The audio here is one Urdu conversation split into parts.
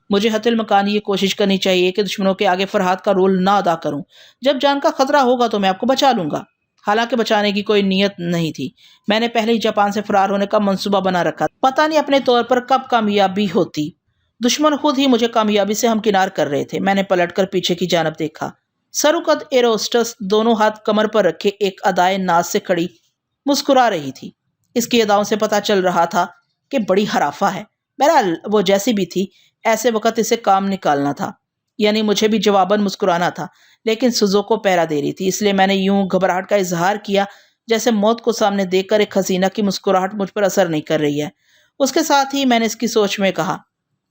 مجھے حتی المکان یہ کوشش کرنی چاہیے کہ دشمنوں کے آگے فرحات کا رول نہ ادا کروں۔ جب جان کا خطرہ ہوگا تو میں آپ کو بچا لوں گا۔ حالانکہ بچانے کی کوئی نیت نہیں تھی، میں نے پہلے ہی جاپان سے فرار ہونے کا منصوبہ بنا رکھا، پتہ نہیں اپنے طور پر کب کامیابی ہوتی۔ دشمن خود ہی مجھے کامیابی سے ہمکنار کر رہے تھے۔ میں نے پلٹ کر پیچھے کی جانب دیکھا۔ سروقد ایئر ہوسٹس دونوں ہاتھ کمر پر رکھے ایک ادائے ناز سے کھڑی مسکرا رہی تھی۔ اس کی اداؤں سے پتہ چل رہا تھا کہ بڑی حرافہ ہے۔ بہرحال وہ جیسی بھی تھی، ایسے وقت اسے کام نکالنا تھا، یعنی مجھے بھی جواباً مسکرانا تھا، لیکن سوزوکو پہرا دے رہی تھی، اس لیے میں نے یوں گھبراہٹ کا اظہار کیا جیسے موت کو سامنے دیکھ کر ایک حسینہ کی مسکراہٹ مجھ پر اثر نہیں کر رہی ہے۔ اس کے ساتھ ہی میں نے اس کی سوچ میں کہا،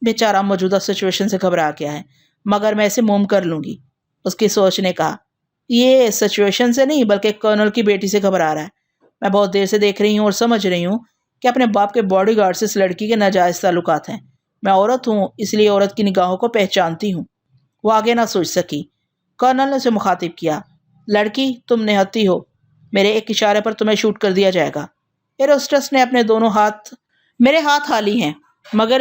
بیچارہ موجودہ سچویشن سے گھبرا گیا ہے، مگر میں اسے موم کر لوں گی۔ اس کی سوچ نے کہا، یہ سچویشن سے نہیں بلکہ کرنل کی بیٹی سے گھبرا رہا ہے۔ میں بہت دیر سے دیکھ رہی ہوں اور سمجھ رہی ہوں کہ اپنے باپ کے باڈی گارڈ سے اس لڑکی کے ناجائز تعلقات ہیں۔ میں عورت ہوں، اس لیے عورت کی نگاہوں کو پہچانتی ہوں۔ وہ آگے نہ سوچ سکی۔ کرنل نے اسے مخاطب کیا، لڑکی تم نہتی ہو، میرے ایک اشارے پر تمہیں شوٹ کر دیا جائے گا۔ ایئر ہوسٹس نے اپنے دونوں ہاتھ میرے ہاتھ خالی ہیں، مگر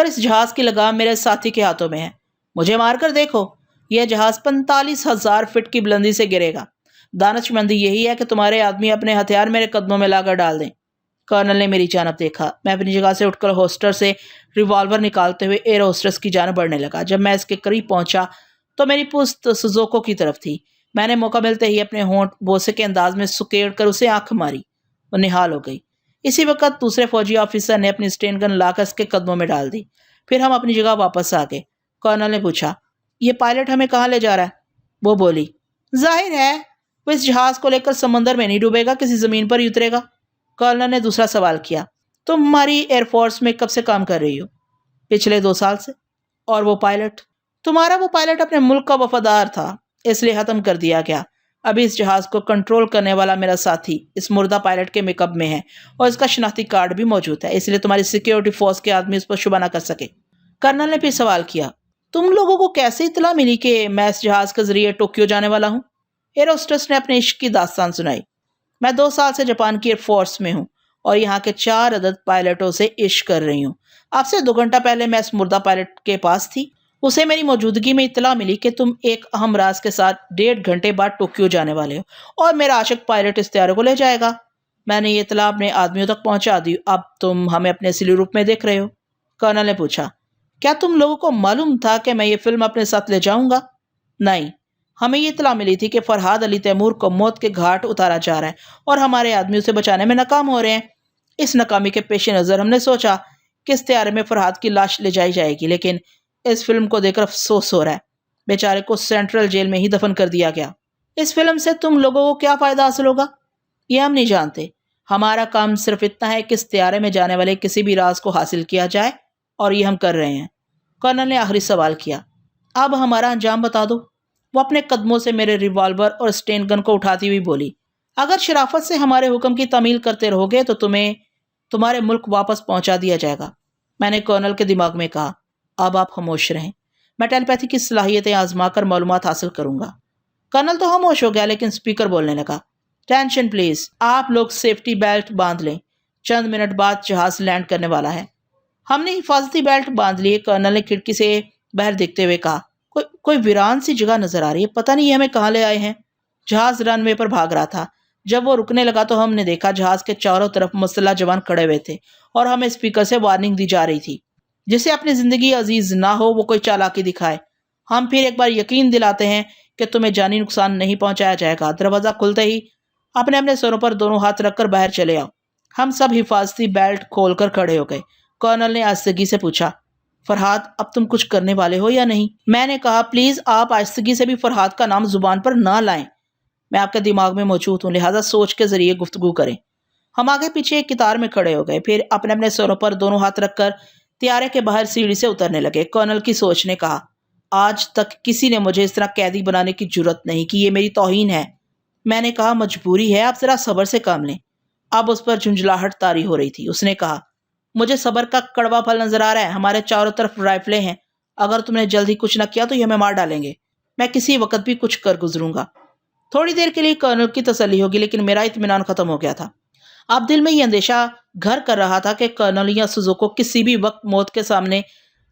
اس جہاز کی لگام میرے ساتھی کے ہاتھوں میں ہے۔ مجھے مار کر دیکھو، یہ جہاز 45,000 فٹ کی بلندی سے گرے گا۔ دانش مندی یہی ہے کہ تمہارے آدمی اپنے ہتھیار میرے قدموں میں لا کر ڈال دیں۔ کرنل نے میری جانب دیکھا۔ میں اپنی جگہ سے اٹھ کر ہوسٹر سے ریوالور نکالتے ہوئے ایئر ہوسٹس کی جانب بڑھنے لگا۔ جب میں اس کے قریب پہنچا تو میری پشت سوزوکو کی طرف تھی۔ میں نے موقع ملتے ہی اپنے ہونٹ بوسے کے انداز میں سکیڑ کر اسے آنکھ ماری۔ وہ نہال ہو گئی۔ اسی وقت دوسرے فوجی آفیسر نے اپنی سٹین گن لا کر اس کے قدموں میں ڈال دی۔ پھر ہم اپنی جگہ واپس آ گئے۔ کرنل نے پوچھا، یہ پائلٹ ہمیں کہاں لے جا رہا ہے؟ وہ بولی، ظاہر ہے وہ اس جہاز کو لے کر سمندر میں نہیں ڈوبے گا، کسی زمین پر ہی اترے گا۔ کرنل نے دوسرا سوال کیا، تم ہماری ایئر فورس میں کب سے کام کر رہی ہو؟ پچھلے 2 سال سے۔ اور وہ پائلٹ؟ تمہارا وہ پائلٹ اپنے ملک کا وفادار تھا، اس لیے ختم کر دیا گیا۔ ابھی اس جہاز کو کنٹرول کرنے والا میرا ساتھی اس مردہ پائلٹ کے میک اپ میں ہے اور اس کا شناختی کارڈ بھی موجود ہے، اس لیے تمہاری سیکیورٹی فورس کے آدمی اس پر شبہ نہ کر سکے۔ کرنل نے پھر سوال کیا، تم لوگوں کو کیسے اطلاع ملی کہ میں اس جہاز کے ذریعے ٹوکیو جانے والا ہوں؟ ایئر ہوسٹس نے اپنے عشق کی داستان سنائی۔ میں 2 سال سے جاپان کی ایئر فورس میں ہوں اور یہاں کے 4 عدد پائلٹوں سے عشق کر رہی ہوں۔ اب سے 2 گھنٹہ پہلے میں اس مردہ پائلٹ کے پاس تھی، اسے میری موجودگی میں اطلاع ملی کہ تم ایک اہم راز کے ساتھ 1.5 گھنٹے بعد ٹوکیو جانے والے ہو اور میرا عاشق پائلٹ اس طیارے کو لے جائے گا۔ میں نے یہ اطلاع اپنے آدمیوں تک پہنچا دی، اب تم ہمیں اپنے اصلی روپ میں دیکھ رہے ہو۔ کرنل نے پوچھا، کیا تم لوگوں کو معلوم تھا کہ میں یہ فلم اپنے ساتھ لے جاؤں گا؟ نہیں، ہمیں یہ اطلاع ملی تھی کہ فرحاد علی تیمور کو موت کے گھاٹ اتارا جا رہا ہے اور ہمارے آدمی اسے بچانے میں ناکام ہو رہے ہیں۔ اس ناکامی کے پیش نظر ہم نے سوچا کہ اس طیارے میں فرحاد کی لاش لے جائی جائے گی، لیکن اس فلم کو دیکھ کر افسوس ہو رہا ہے، بیچارے کو سینٹرل جیل میں ہی دفن کر دیا گیا۔ اس فلم سے تم لوگوں کو کیا فائدہ حاصل ہوگا؟ یہ ہم نہیں جانتے۔ ہمارا کام صرف اتنا ہے کہ اس طیارے میں جانے والے کسی بھی راز کو حاصل کیا جائے، اور یہ ہم کر رہے ہیں۔ کرنل نے آخری سوال کیا، اب ہمارا انجام بتا دو۔ وہ اپنے قدموں سے میرے ریوالور اور سٹین گن کو اٹھاتی ہوئی بولی، اگر شرافت سے ہمارے حکم کی تعمیل کرتے رہو گے تو تمہیں تمہارے ملک واپس پہنچا دیا جائے گا۔ میں نے کرنل کے دماغ میں کہا، اب آپ خاموش رہیں، میں ٹیلی پیتھی کی صلاحیتیں آزما کر معلومات حاصل کروں گا۔ کرنل تو خاموش ہو گیا، لیکن سپیکر بولنے لگا، ٹینشن پلیز، آپ لوگ سیفٹی بیلٹ باندھ لیں، چند منٹ بعد جہاز لینڈ کرنے والا ہے۔ ہم نے حفاظتی بیلٹ باندھ لیے۔ کرنل نے کھڑکی سے باہر دیکھتے ہوئے کہا، کوئی ویران سی جگہ نظر آ رہی ہے، پتہ نہیں یہ ہمیں کہاں لے آئے ہیں۔ جہاز رن وے پر بھاگ رہا تھا۔ جب وہ رکنے لگا تو ہم نے دیکھا جہاز کے چاروں طرف مسلح جوان کھڑے ہوئے تھے اور ہمیں اسپیکر سے وارننگ دی جا رہی تھی، جسے اپنی زندگی عزیز نہ ہو وہ کوئی چالاکی دکھائے۔ ہم پھر ایک بار یقین دلاتے ہیں کہ تمہیں جانی نقصان نہیں پہنچایا جائے گا۔ دروازہ کھلتے ہی اپنے سروں پر دونوں ہاتھ رکھ کر باہر چلے آؤ۔ ہم سب حفاظتی بیلٹ کھول کر کھڑے ہو گئے۔ کرنل نے آہستگی سے پوچھا، فرحاد اب تم کچھ کرنے والے ہو یا نہیں؟ میں نے کہا، پلیز آپ آہستگی سے بھی فرحاد کا نام زبان پر نہ لائیں، میں آپ کے دماغ میں موجود ہوں، لہٰذا سوچ کے ذریعے گفتگو کریں۔ ہم آگے پیچھے ایک قطار میں کھڑے ہو گئے، پھر اپنے سروں پر دونوں ہاتھ رکھ کر طیارے کے باہر سیڑھی سے اترنے لگے۔ کرنل کی سوچ نے کہا، آج تک کسی نے مجھے اس طرح قیدی بنانے کی جرت نہیں کی، یہ میری توہین ہے۔ میں نے کہا، مجبوری ہے، آپ ذرا صبر سے کام لیں۔ اب اس پر جھنجھلاہٹ طاری ہو رہی تھی۔ اس نے کہا، مجھے صبر کا کڑوا پھل نظر آ رہا ہے، ہمارے چاروں طرف رائفلیں ہیں، اگر تم نے جلد ہی کچھ نہ کیا تو یہ ہمیں مار ڈالیں گے، میں کسی وقت بھی کچھ کر گزروں گا۔ تھوڑی دیر کے لیے کرنل کی تسلی ہوگی، لیکن میرا اطمینان ختم ہو گیا تھا۔ اب دل میں یہ اندیشہ گھر کر رہا تھا کہ کرنل یا سوزوکو کسی بھی وقت موت کے سامنے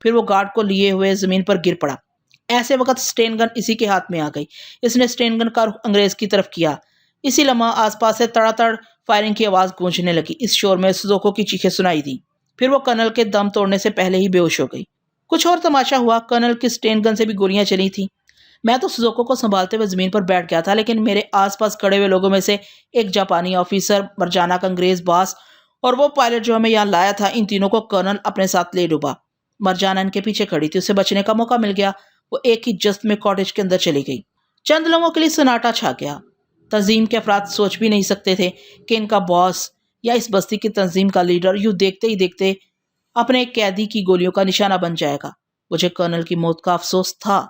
پھر وہ گارڈ کو لیے ہوئے زمین پر گر پڑا۔ ایسے وقت اسٹین گن اسی کے ہاتھ میں آ گئی۔ اس نے اسٹین گن کا رخ انگریز کی طرف کیا۔ اسی لمحہ آس پاس سے تڑا تڑ فائرنگ کی آواز گونجنے لگی۔ اس شور میں سوزوکو کی چیخیں سنائی دی۔ پھر وہ کرنل کے دم توڑنے سے پہلے ہی بے ہوش ہو گئی۔ کچھ اور تماشا ہوا۔ کرنل کی اسٹین گن سے بھی گولیاں چلی تھیں۔ میں تو سوزوکو کو سنبھالتے ہوئے زمین پر بیٹھ گیا تھا، لیکن میرے آس پاس کھڑے ہوئے لوگوں میں سے ایک جاپانی آفیسر، مرجانہ کا انگریز باس اور وہ پائلٹ جو ہمیں یہاں لایا تھا، ان تینوں کو کرنل اپنے ساتھ لے ڈوبا۔ مرجانہ ان کے پیچھے کھڑی تھی۔ اسے بچنے کا موقع مل گیا۔ وہ ایک ہی جست میں کاٹیج کے اندر چلی گئی۔ چند لمحوں کے لیے سناٹا چھا گیا۔ تنظیم کے افراد سوچ بھی نہیں سکتے تھے کہ ان کا باس یا اس بستی کی تنظیم کا لیڈر یوں دیکھتے ہی دیکھتے اپنے ایک قیدی کی گولیوں کا نشانہ بن جائے گا۔ مجھے کرنل کی موت کا افسوس تھا۔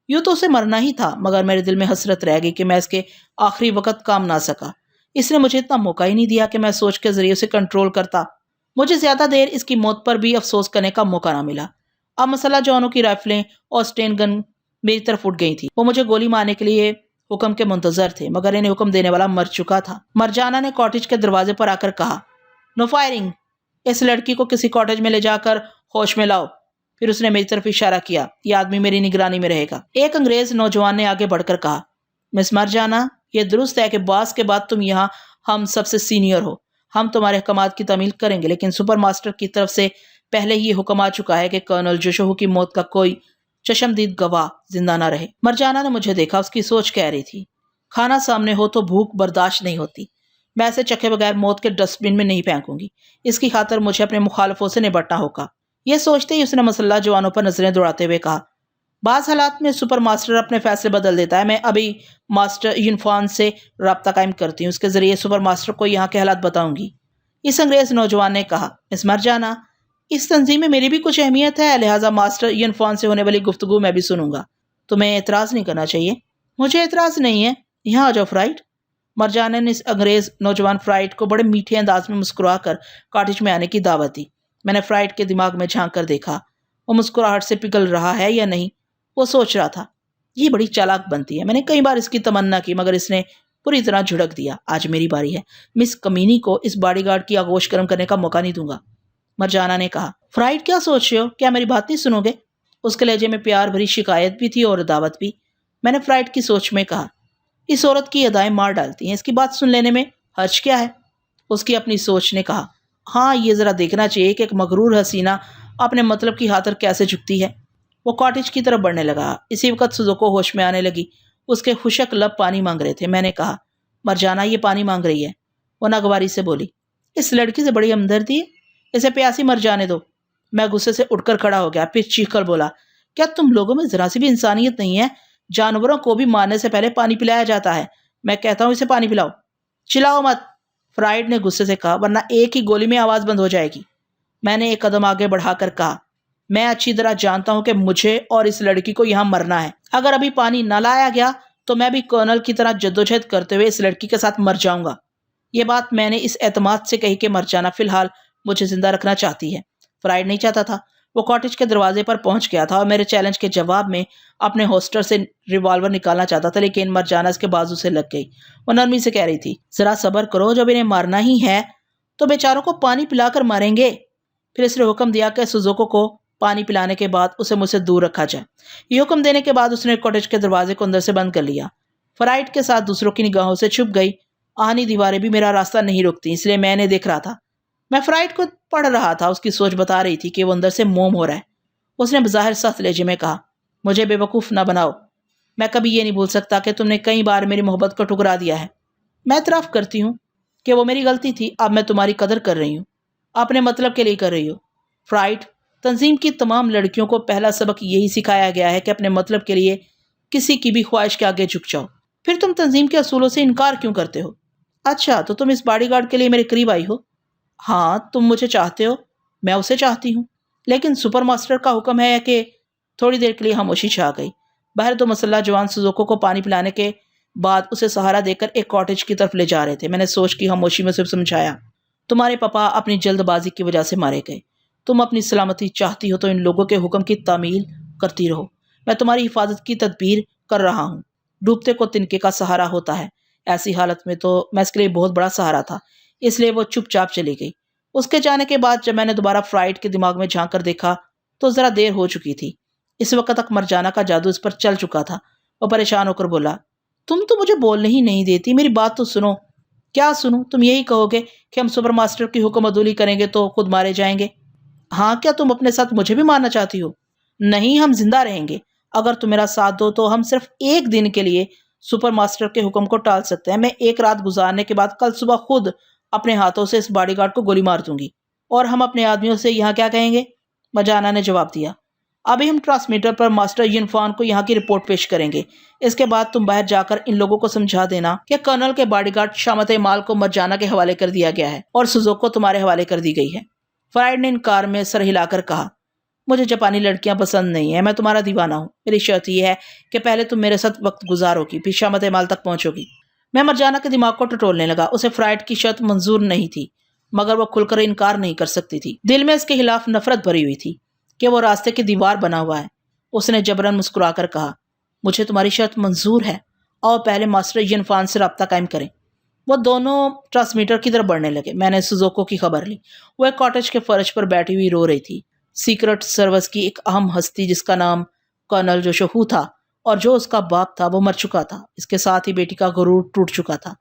یوں تو اسے مرنا ہی تھا، مگر میرے دل میں حسرت رہ گئی کہ میں اس کے آخری وقت کام نہ سکا۔ اس نے مجھے اتنا موقع ہی نہیں دیا کہ میں سوچ کے ذریعے اسے کنٹرول کرتا۔ مجھے زیادہ دیر اس کی موت پر بھی افسوس کرنے کا موقع نہ ملا۔ اب مسلح جوانوں کی رائفلیں اور اسٹین گن میری طرف اٹھ گئی تھی۔ وہ مجھے گولی مارنے کے لیے حکم کے منتظر تھے، مگر انہیں حکم دینے والا مر چکا تھا۔ مرجانہ نے کاٹیج کے دروازے پر آ کر کہا، نو فائرنگ، اس لڑکی کو کسی کاٹیج میں لے جا کر ہوش میں لاؤ۔ پھر اس نے میری طرف اشارہ کیا، یہ آدمی میری نگرانی میں رہے گا۔ ایک انگریز نوجوان نے آگے بڑھ کر کہا، مس مرجانہ، یہ درست ہے کہ باس کے بعد تم یہاں ہم سب سے سینئر ہو۔ ہم تمہارے احکامات کی تعمیل کریں گے، لیکن سپر ماسٹر کی طرف سے پہلے ہی یہ حکم آ چکا ہے کہ کرنل جوشوہو کی موت کا کوئی چشمدید گواہ زندہ نہ رہے۔ مرجانہ نے مجھے دیکھا۔ اس کی سوچ کہہ رہی تھی، کھانا سامنے ہو تو بھوک برداشت نہیں ہوتی۔ میں اسے چکھے بغیر موت کے ڈسٹ بن میں نہیں پھینکوں گی۔ اس کی خاطر مجھے اپنے مخالفوں سے نبٹنا ہوگا۔ یہ سوچتے ہی اس نے مسلح جوانوں پر نظریں دوڑاتے ہوئے کہا، بعض حالات میں سپر ماسٹر اپنے فیصلے بدل دیتا ہے۔ میں ابھی ماسٹر یونفان سے رابطہ قائم کرتی ہوں، اس کے ذریعے سپر ماسٹر کو یہاں کے حالات بتاؤں گی۔ اس انگریز نوجوان نے کہا، مس مرجانہ، اس تنظیم میں میری بھی کچھ اہمیت ہے، لہٰذا ماسٹر یونفان سے ہونے والی گفتگو میں بھی سنوں گا۔ تمہیں اعتراض نہیں کرنا چاہیے۔ مجھے اعتراض نہیں ہے، یہاں آ جاؤ فرائٹ۔ مرجانہ نے اس انگریز نوجوان فرائٹ کو بڑے میٹھے انداز میں مسکرا کر کاٹیج میں آنے کی دعوت دی۔ میں نے فرائٹ کے دماغ میں جھانک کر دیکھا، وہ مسکراہٹ سے پگھل رہا ہے یا نہیں۔ وہ سوچ رہا تھا، یہ بڑی چالاک بنتی ہے۔ میں نے کئی بار اس کی تمنا کی، مگر اس نے پوری طرح جھڑک دیا۔ آج میری باری ہے، مس کمینی کو اس باڈی گارڈ کی آغوش گرم کرنے کا موقع نہیں دوں گا۔ مرجانہ نے کہا، فرائٹ کیا سوچ رہے ہو؟ کیا میری بات نہیں سنو گے؟ اس کے لہجے میں پیار بھری شکایت بھی تھی اور دعوت بھی۔ میں نے فرائٹ کی سوچ میں کہا، اس عورت کی ادائیں مار ڈالتی ہیں، اس کی بات سن لینے میں حرج کیا ہے؟ اس کی اپنی سوچ نے کہا، ہاں، یہ ذرا دیکھنا چاہیے کہ ایک مغرور حسینہ اپنے مطلب کی خاطر کیسے جھکتی ہے۔ وہ کاٹیج کی طرف بڑھنے لگا۔ اسی وقت سوزوکو ہوش میں آنے لگی۔ اس کے خشک لب پانی مانگ رہے تھے۔ میں نے کہا، مرجانہ یہ پانی مانگ رہی ہے۔ وہ ناگواری سے بولی، اس لڑکی سے بڑی ہمدردی ہے، اسے پیاسی مر جانے دو۔ میں غصے سے اٹھ کر کھڑا ہو گیا، پھر چیخ کر بولا، کیا تم لوگوں میں ذرا سی بھی انسانیت نہیں ہے؟ جانوروں کو بھی مارنے سے پہلے پانی پلایا جاتا ہے۔ میں کہتا ہوں اسے پانی پلاؤ۔ چلاؤ مت، فرائڈ نے غصے سے کہا، ورنہ ایک ہی گولی میں آواز بند ہو جائے گی۔ میں نے ایک قدم آگے بڑھا کر کہا، میں اچھی طرح جانتا ہوں کہ مجھے اور اس لڑکی کو یہاں مرنا ہے۔ اگر ابھی پانی نہ لایا گیا تو میں بھی کرنل کی طرح جدوجہد کرتے ہوئے اس لڑکی کے ساتھ مر جاؤں گا۔ یہ بات میں نے اس اعتماد سے کہی کہ مرجانہ فی الحال مجھے زندہ رکھنا چاہتی ہے۔ فرائڈ نہیں چاہتا تھا۔ وہ کاٹیج کے دروازے پر پہنچ گیا تھا اور میرے چیلنج کے جواب میں اپنے ہولسٹر سے ریوالور نکالنا چاہتا تھا، لیکن مرجانہ اس کے بازو سے لگ گئی۔ وہ نرمی سے کہہ رہی تھی، ذرا صبر کرو، جب انہیں مارنا ہی ہے تو بیچاروں کو پانی پلا کر ماریں گے۔ پھر اس نے حکم دیا کہ سوزوکو کو پانی پلانے کے بعد اسے مجھ سے دور رکھا جائے۔ یہ حکم دینے کے بعد اس نے کاٹیج کے دروازے کو اندر سے بند کر لیا۔ فرائڈ کے ساتھ دوسروں کی نگاہوں سے چھپ گئی۔ آہنی دیواریں بھی میرا راستہ نہیں روکتی، اس لیے میں نے دیکھ رہا تھا۔ میں فرائڈ کو پڑھ رہا تھا۔ اس کی سوچ بتا رہی تھی کہ وہ اندر سے موم ہو رہا ہے۔ اس نے بظاہر سخت لہجے میں کہا، مجھے بے وقوف نہ بناؤ۔ میں کبھی یہ نہیں بھول سکتا کہ تم نے کئی بار میری محبت کو ٹھکرا دیا ہے۔ میں اعتراف کرتی ہوں کہ وہ میری غلطی تھی۔ اب میں تمہاری قدر کر رہی ہوں، اپنے مطلب کے لیے کر رہی ہوں۔ فرائڈ، تنظیم کی تمام لڑکیوں کو پہلا سبق یہی سکھایا گیا ہے کہ اپنے مطلب کے لیے کسی کی بھی خواہش کے آگے جھک جاؤ۔ پھر تم تنظیم کے اصولوں سے انکار کیوں کرتے ہو؟ اچھا، تو تم اس باڈی گارڈ کے لیے میرے قریب آئی ہو؟ ہاں، تم مجھے چاہتے ہو، میں اسے چاہتی ہوں، لیکن سپر ماسٹر کا حکم ہے کہ تھوڑی دیر کے لیے خاموشی چھا گئی۔ باہر دو مسلح جوان سوزوکو کو پانی پلانے کے بعد اسے سہارا دے کر ایک کاٹیج کی طرف لے جا رہے تھے۔ میں نے سوچ کی خاموشی میں اسے سمجھایا، تمہارے پاپا اپنی جلد بازی کی وجہ سے مارے گئے۔ تم اپنی سلامتی چاہتی ہو تو ان لوگوں کے حکم کی تعمیل کرتی رہو۔ میں تمہاری حفاظت کی تدبیر کر رہا ہوں۔ ڈوبتے کو تنکے کا سہارا ہوتا ہے۔ ایسی حالت میں تو میں اس کے لیے بہت بڑا سہارا تھا، اس لیے وہ چپ چاپ چلی گئی۔ اس کے جانے کے بعد جب میں نے دوبارہ فرائڈ کے دماغ میں جھانک کر دیکھا تو ذرا دیر ہو چکی تھی۔ اس وقت تک مرجانہ کا جادو اس پر چل چکا تھا۔ وہ پریشان ہو کر بولا، تم تو مجھے بولنے ہی نہیں دیتی، میری بات تو سنو۔ کیا سنوں؟ تم یہی کہو گے کہ ہم سپر ماسٹر کی حکم عدولی کریں گے تو خود مارے جائیں گے؟ ہاں، کیا تم اپنے ساتھ مجھے بھی مارنا چاہتی ہو؟ نہیں، ہم زندہ رہیں گے۔ اگر تم میرا ساتھ دو تو ہم صرف ایک دن کے لیے سپر ماسٹر کے حکم کو ٹال سکتے ہیں۔ میں ایک رات گزارنے کے بعد کل صبح خود اپنے ہاتھوں سے اس باڈی گارڈ کو گولی مار دوں گی، اور ہم اپنے آدمیوں سے یہاں کیا کہیں گے؟ مرجانہ نے جواب دیا، ابھی ہم ٹرانسمیٹر پر ماسٹر یونفان کو یہاں کی رپورٹ پیش کریں گے۔ اس کے بعد تم باہر جا کر ان لوگوں کو سمجھا دینا کہ کرنل کے باڈی گارڈ شامت اعمال کو مرجانہ کے حوالے کر دیا گیا ہے اور سوزوکو تمہارے حوالے کر دی گئی ہے۔ فرائڈ نے انکار میں سر ہلا کر کہا، مجھے جاپانی لڑکیاں پسند نہیں ہیں، میں تمہارا دیوانہ ہوں۔ میری شرط یہ ہے کہ پہلے تم میرے ساتھ وقت گزارو گی، پھر شامت اعمال تک پہنچو گی۔ میں مرجانہ کے دماغ کو ٹٹولنے لگا۔ اسے فرائڈ کی شرط منظور نہیں تھی، مگر وہ کھل کر انکار نہیں کر سکتی تھی۔ دل میں اس کے خلاف نفرت بھری ہوئی تھی کہ وہ راستے کی دیوار بنا ہوا ہے۔ اس نے جبرن مسکرا کر کہا، مجھے تمہاری شرط منظور ہے، اور پہلے ماسٹر یونفان سے رابطہ قائم کریں۔ وہ دونوں ٹرانسمیٹر کی طرف بڑھنے لگے۔ میں نے سوزوکو کی خبر لی۔ وہ ایک کاٹیج کے فرش پر بیٹھی ہوئی رو رہی تھی۔ سیکرٹ سروس کی ایک اہم ہستی جس کا نام کرنل جوشوہو تھا اور جو اس کا باپ تھا، وہ مر چکا تھا۔ اس کے ساتھ ہی بیٹی کا غرور ٹوٹ چکا تھا۔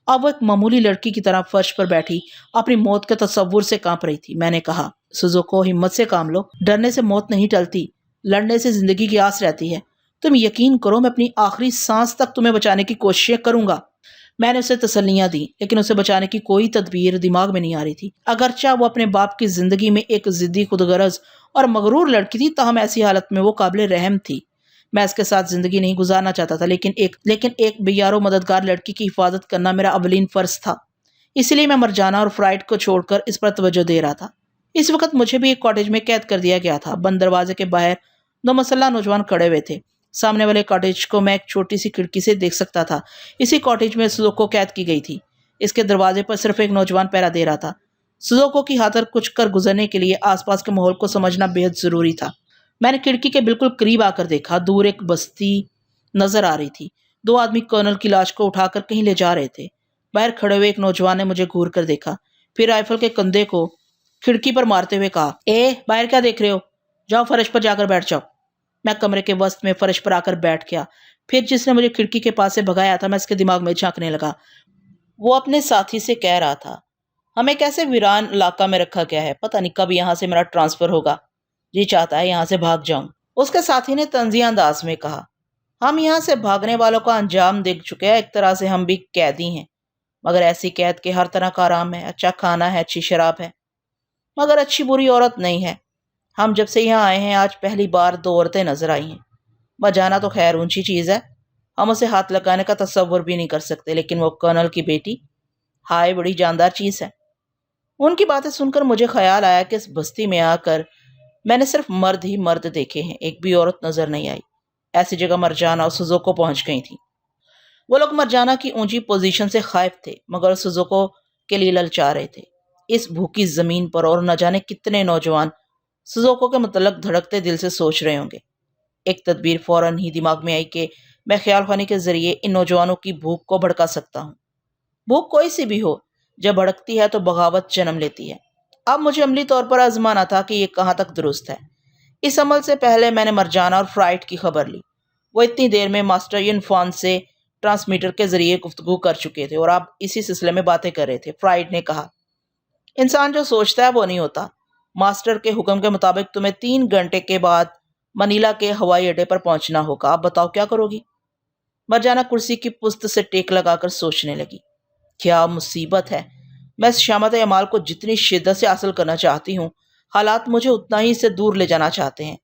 اب وہ ایک معمولی لڑکی کی طرح فرش پر بیٹھی اپنی موت کے تصور سے کانپ رہی تھی۔ میں نے کہا، سوزوکو، ہمت سے کام لو، ڈرنے سے موت نہیں ٹلتی، لڑنے سے زندگی کی آس رہتی ہے۔ تم یقین کرو، میں اپنی آخری سانس تک تمہیں بچانے کی کوششیں کروں گا۔ میں نے اسے تسلیاں دیں، لیکن اسے بچانے کی کوئی تدبیر دماغ میں نہیں آ رہی تھی۔ اگرچہ وہ اپنے باپ کی زندگی میں ایک ضدی، خودغرض اور مغرور لڑکی تھی، تاہم ایسی حالت میں وہ قابل رحم تھی۔ میں اس کے ساتھ زندگی نہیں گزارنا چاہتا تھا، لیکن ایک بے یار و مددگار لڑکی کی حفاظت کرنا میرا اولین فرض تھا۔ اس لیے میں مرجانہ اور فرائڈ کو چھوڑ کر اس پر توجہ دے رہا تھا۔ اس وقت مجھے بھی ایک کاٹیج میں قید کر دیا گیا تھا۔ بند دروازے کے باہر دو مسلح نوجوان کھڑے ہوئے تھے۔ سامنے والے کاٹیج کو میں ایک چھوٹی سی کھڑکی سے دیکھ سکتا تھا۔ اسی کاٹیج میں سوزوکو قید کی گئی تھی۔ اس کے دروازے پر صرف ایک نوجوان پہرا دے رہا تھا۔ سوزوکو کی خاطر کچھ کر گزرنے کے لیے آس پاس کے ماحول کو سمجھنا بے حد ضروری تھا۔ میں نے کھڑکی کے بالکل قریب آ کر دیکھا۔ دور ایک بستی نظر آ رہی تھی۔ دو آدمی کرنل کی لاش کو اٹھا کر کہیں لے جا رہے تھے۔ باہر کھڑے ہوئے ایک نوجوان نے مجھے گھور کر دیکھا، پھر رائفل کے کندھے کو کھڑکی پر مارتے ہوئے کہا، باہر کیا دیکھ رہے ہو؟ جاؤ فرش پر جا کر بیٹھ جاؤ۔ میں کمرے کے وسط میں فرش پر آ کر بیٹھ گیا۔ پھر جس نے مجھے کھڑکی کے پاس سے بھگایا تھا، میں اس کے دماغ میں جھانکنے لگا۔ وہ اپنے ساتھی سے کہہ رہا تھا، ہمیں کیسے ویران علاقہ میں رکھا گیا ہے، پتہ نہیں کب یہاں سے میرا ٹرانسفر ہوگا، جی چاہتا ہے یہاں سے بھاگ جاؤں۔ اس کے ساتھی نے طنزیہ انداز میں کہا، ہم یہاں سے بھاگنے والوں کا انجام دیکھ چکے ہیں، ایک طرح سے ہم بھی قیدی ہیں، مگر ایسی قید کے ہر طرح کا آرام ہے، اچھا کھانا ہے، اچھی شراب ہے، مگر اچھی بری عورت نہیں ہے۔ ہم جب سے یہاں آئے ہیں، آج پہلی بار دو عورتیں نظر آئی ہیں۔ بجانا تو خیر اونچی چیز ہے، ہم اسے ہاتھ لگانے کا تصور بھی نہیں کر سکتے، لیکن وہ کرنل کی بیٹی، ہائے بڑی جاندار چیز ہے۔ ان کی باتیں سن کر مجھے خیال آیا کہ اس بستی میں آ کر میں نے صرف مرد ہی مرد دیکھے ہیں، ایک بھی عورت نظر نہیں آئی۔ ایسی جگہ مرجانہ اور سوزوکو پہنچ گئی تھی۔ وہ لوگ مرجانہ کی اونچی پوزیشن سے خائف تھے، مگر سوزوکو کے لیے للچا رہے تھے۔ اس بھوکی زمین پر اور نہ جانے کتنے نوجوان سوزوکو کے متعلق دھڑکتے دل سے سوچ رہے ہوں گے۔ ایک تدبیر فوراً ہی دماغ میں آئی کہ میں خیال خوانی کے ذریعے ان نوجوانوں کی بھوک کو بھڑکا سکتا ہوں۔ بھوک کوئی سی بھی ہو، جب بھڑکتی ہے تو بغاوت جنم لیتی ہے۔ اب مجھے عملی طور پر آزمانا تھا کہ یہ کہاں تک درست ہے۔ اس عمل سے پہلے میں نے مرجانہ اور فرائڈ کی خبر لی۔ وہ اتنی دیر میں ماسٹر یونفان سے ٹرانسمیٹر کے ذریعے گفتگو کر چکے تھے اور اب اسی سلسلے میں باتیں کر رہے تھے۔ فرائڈ نے کہا، انسان جو سوچتا ہے وہ نہیں ہوتا۔ ماسٹر کے حکم کے مطابق تمہیں 3 گھنٹے کے بعد منیلا کے ہوائی اڈے پر پہنچنا ہوگا۔ اب بتاؤ کیا کرو گی؟ مرجانہ کرسی کی پشت سے ٹیک لگا کر سوچنے لگی۔ کیا مصیبت ہے، میں اس شامت اعمال کو جتنی شدت سے حاصل کرنا چاہتی ہوں، حالات مجھے اتنا ہی سے دور لے جانا چاہتے ہیں۔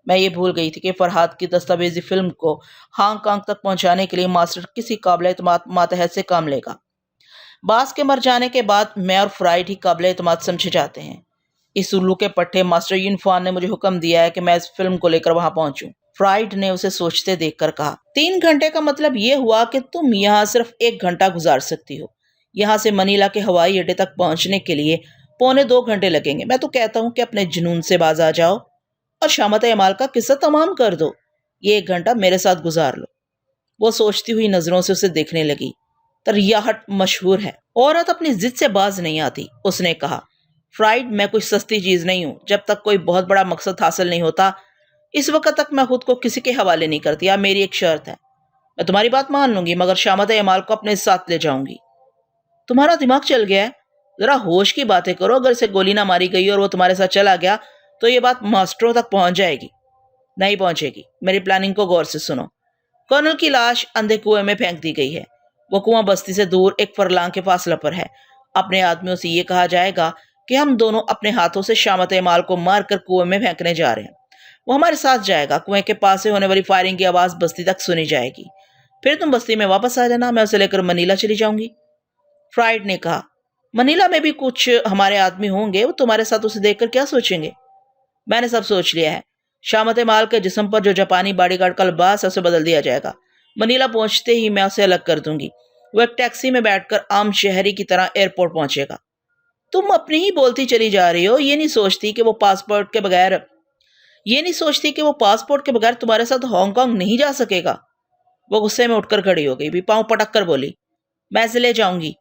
میں یہ بھول گئی تھی کہ فرحاد کی دستاویزی فلم کو ہانگ کانگ تک پہنچانے کے لیے ماسٹر کسی قابل اعتماد ماتحت سے کام لے گا۔ باس کے مر جانے کے بعد میں اور فرائڈ ہی قابل اعتماد سمجھے جاتے ہیں۔ اس الو کے پٹھے ماسٹر یونفان نے مجھے حکم دیا ہے کہ میں اس فلم کو لے کر وہاں پہنچوں۔ فرائڈ نے اسے سوچتے دیکھ کر کہا، 3 گھنٹے کا مطلب یہ ہوا کہ تم یہاں صرف 1 گھنٹہ گزار سکتی ہو۔ یہاں سے منیلا کے ہوائی اڈے تک پہنچنے کے لیے 2.25 گھنٹے لگیں گے۔ میں تو کہتا ہوں کہ اپنے جنون سے باز آ جاؤ اور شامت اعمال کا قصہ تمام کر دو۔ یہ 1 گھنٹہ میرے ساتھ گزار لو۔ وہ سوچتی ہوئی نظروں سے اسے دیکھنے لگی۔ تریاحٹ مشہور ہے، عورت اپنی ضد سے باز نہیں آتی، اس نے کہا۔ فرائڈ، میں کوئی سستی چیز نہیں ہوں۔ جب تک کوئی بہت بڑا مقصد حاصل نہیں ہوتا اس وقت تک میں خود کو کسی کے حوالے نہیں کرتی۔ اب میری ایک شرط ہے، میں تمہاری بات مان لوں گی مگر شامت اعمال کو اپنے ساتھ لے جاؤں گی۔ تمہارا دماغ چل گیا ہے؟ ذرا ہوش کی باتیں کرو۔ اگر اسے گولی نہ ماری گئی اور وہ تمہارے ساتھ چلا گیا تو یہ بات ماسٹروں تک پہنچ جائے گی۔ نہیں پہنچے گی۔ میری پلاننگ کو غور سے سنو۔ کرنل کی لاش اندھے کنویں میں پھینک دی گئی ہے۔ وہ کنواں بستی سے دور ایک فرلانگ کے فاصلہ پر ہے۔ اپنے آدمیوں سے یہ کہا جائے گا کہ ہم دونوں اپنے ہاتھوں سے شامت اعمال کو مار کر کنویں میں پھینکنے جا رہے ہیں۔ وہ ہمارے ساتھ جائے گا۔ کنویں کے پاس سے ہونے والی فائرنگ کی آواز بستی تک سنی جائے گی۔ پھر تم بستی میں واپس آ جانا، میں اسے لے کر منیلا چلی جاؤں گی۔ فرائڈ نے کہا، منیلا میں بھی کچھ ہمارے آدمی ہوں گے، وہ تمہارے ساتھ اسے دیکھ کر کیا سوچیں گے؟ میں نے سب سوچ لیا ہے۔ شامت اعمال کے جسم پر جو جاپانی باڈی گارڈ کا لباس ہے اسے بدل دیا جائے گا۔ منیلا پہنچتے ہی میں اسے الگ کر دوں گی۔ وہ ایک ٹیکسی میں بیٹھ کر عام شہری کی طرح ایئرپورٹ پہنچے گا۔ تم اپنی ہی بولتی چلی جا رہی ہو۔ یہ نہیں سوچتی کہ وہ پاسپورٹ کے بغیر تمہارے ساتھ ہانگ کانگ نہیں جا سکے گا۔ وہ غصے میں اٹھ کر کھڑی ہو گئی، بھی پاؤں پٹک کر بولی، میں اسے لے جاؤں گی،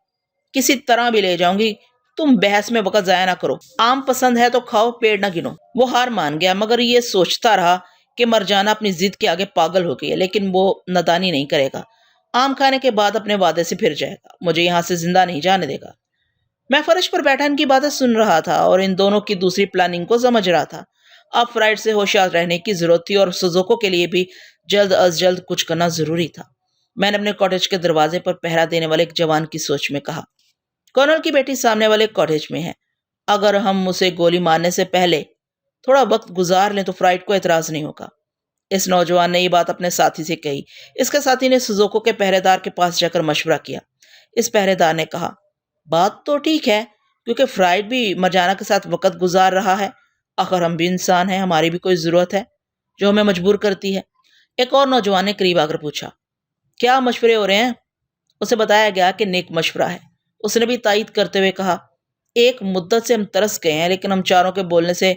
کسی طرح بھی لے جاؤں گی۔ تم بحث میں وقت ضائع نہ کرو۔ آم پسند ہے تو کھاؤ، پیڑ نہ گنو۔ وہ ہار مان گیا مگر یہ سوچتا رہا کہ مرجانہ اپنی ضد کے آگے پاگل ہو گئی ہے، لیکن وہ نادانی نہیں کرے گا۔ آم کھانے کے بعد اپنے وعدے سے پھر جائے گا، مجھے یہاں سے زندہ نہیں جانے دے گا۔ میں فرش پر بیٹھا ان کی باتیں سن رہا تھا اور ان دونوں کی دوسری پلاننگ کو سمجھ رہا تھا۔ اب فرائڈ سے ہوشیار رہنے کی ضرورت تھی اور سوزوکو کے لیے بھی جلد از جلد کچھ کرنا ضروری تھا۔ میں نے اپنے کاٹیج کے دروازے پر پہرا دینے والے ایک جوان کی سوچ میں کہا، کرنل کی بیٹی سامنے والے کاٹیج میں ہے۔ اگر ہم اسے گولی مارنے سے پہلے تھوڑا وقت گزار لیں تو فرائڈ کو اعتراض نہیں ہوگا۔ اس نوجوان نے یہ بات اپنے ساتھی سے کہی۔ اس کے ساتھی نے سوزوکو کے پہرے دار کے پاس جا کر مشورہ کیا۔ اس پہرے دار نے کہا، بات تو ٹھیک ہے، کیونکہ فرائڈ بھی مرجانہ کے ساتھ وقت گزار رہا ہے۔ آخر ہم بھی انسان ہیں، ہماری بھی کوئی ضرورت ہے جو ہمیں مجبور کرتی ہے۔ ایک اور نوجوان نے قریب آ کر پوچھا، کیا مشورے ہو رہے ہیں؟ اسے بتایا گیا کہ نیک مشورہ ہے۔ اس نے بھی تائید کرتے ہوئے کہا، ایک مدت سے ہم ترس گئے ہیں، لیکن ہم چاروں کے بولنے سے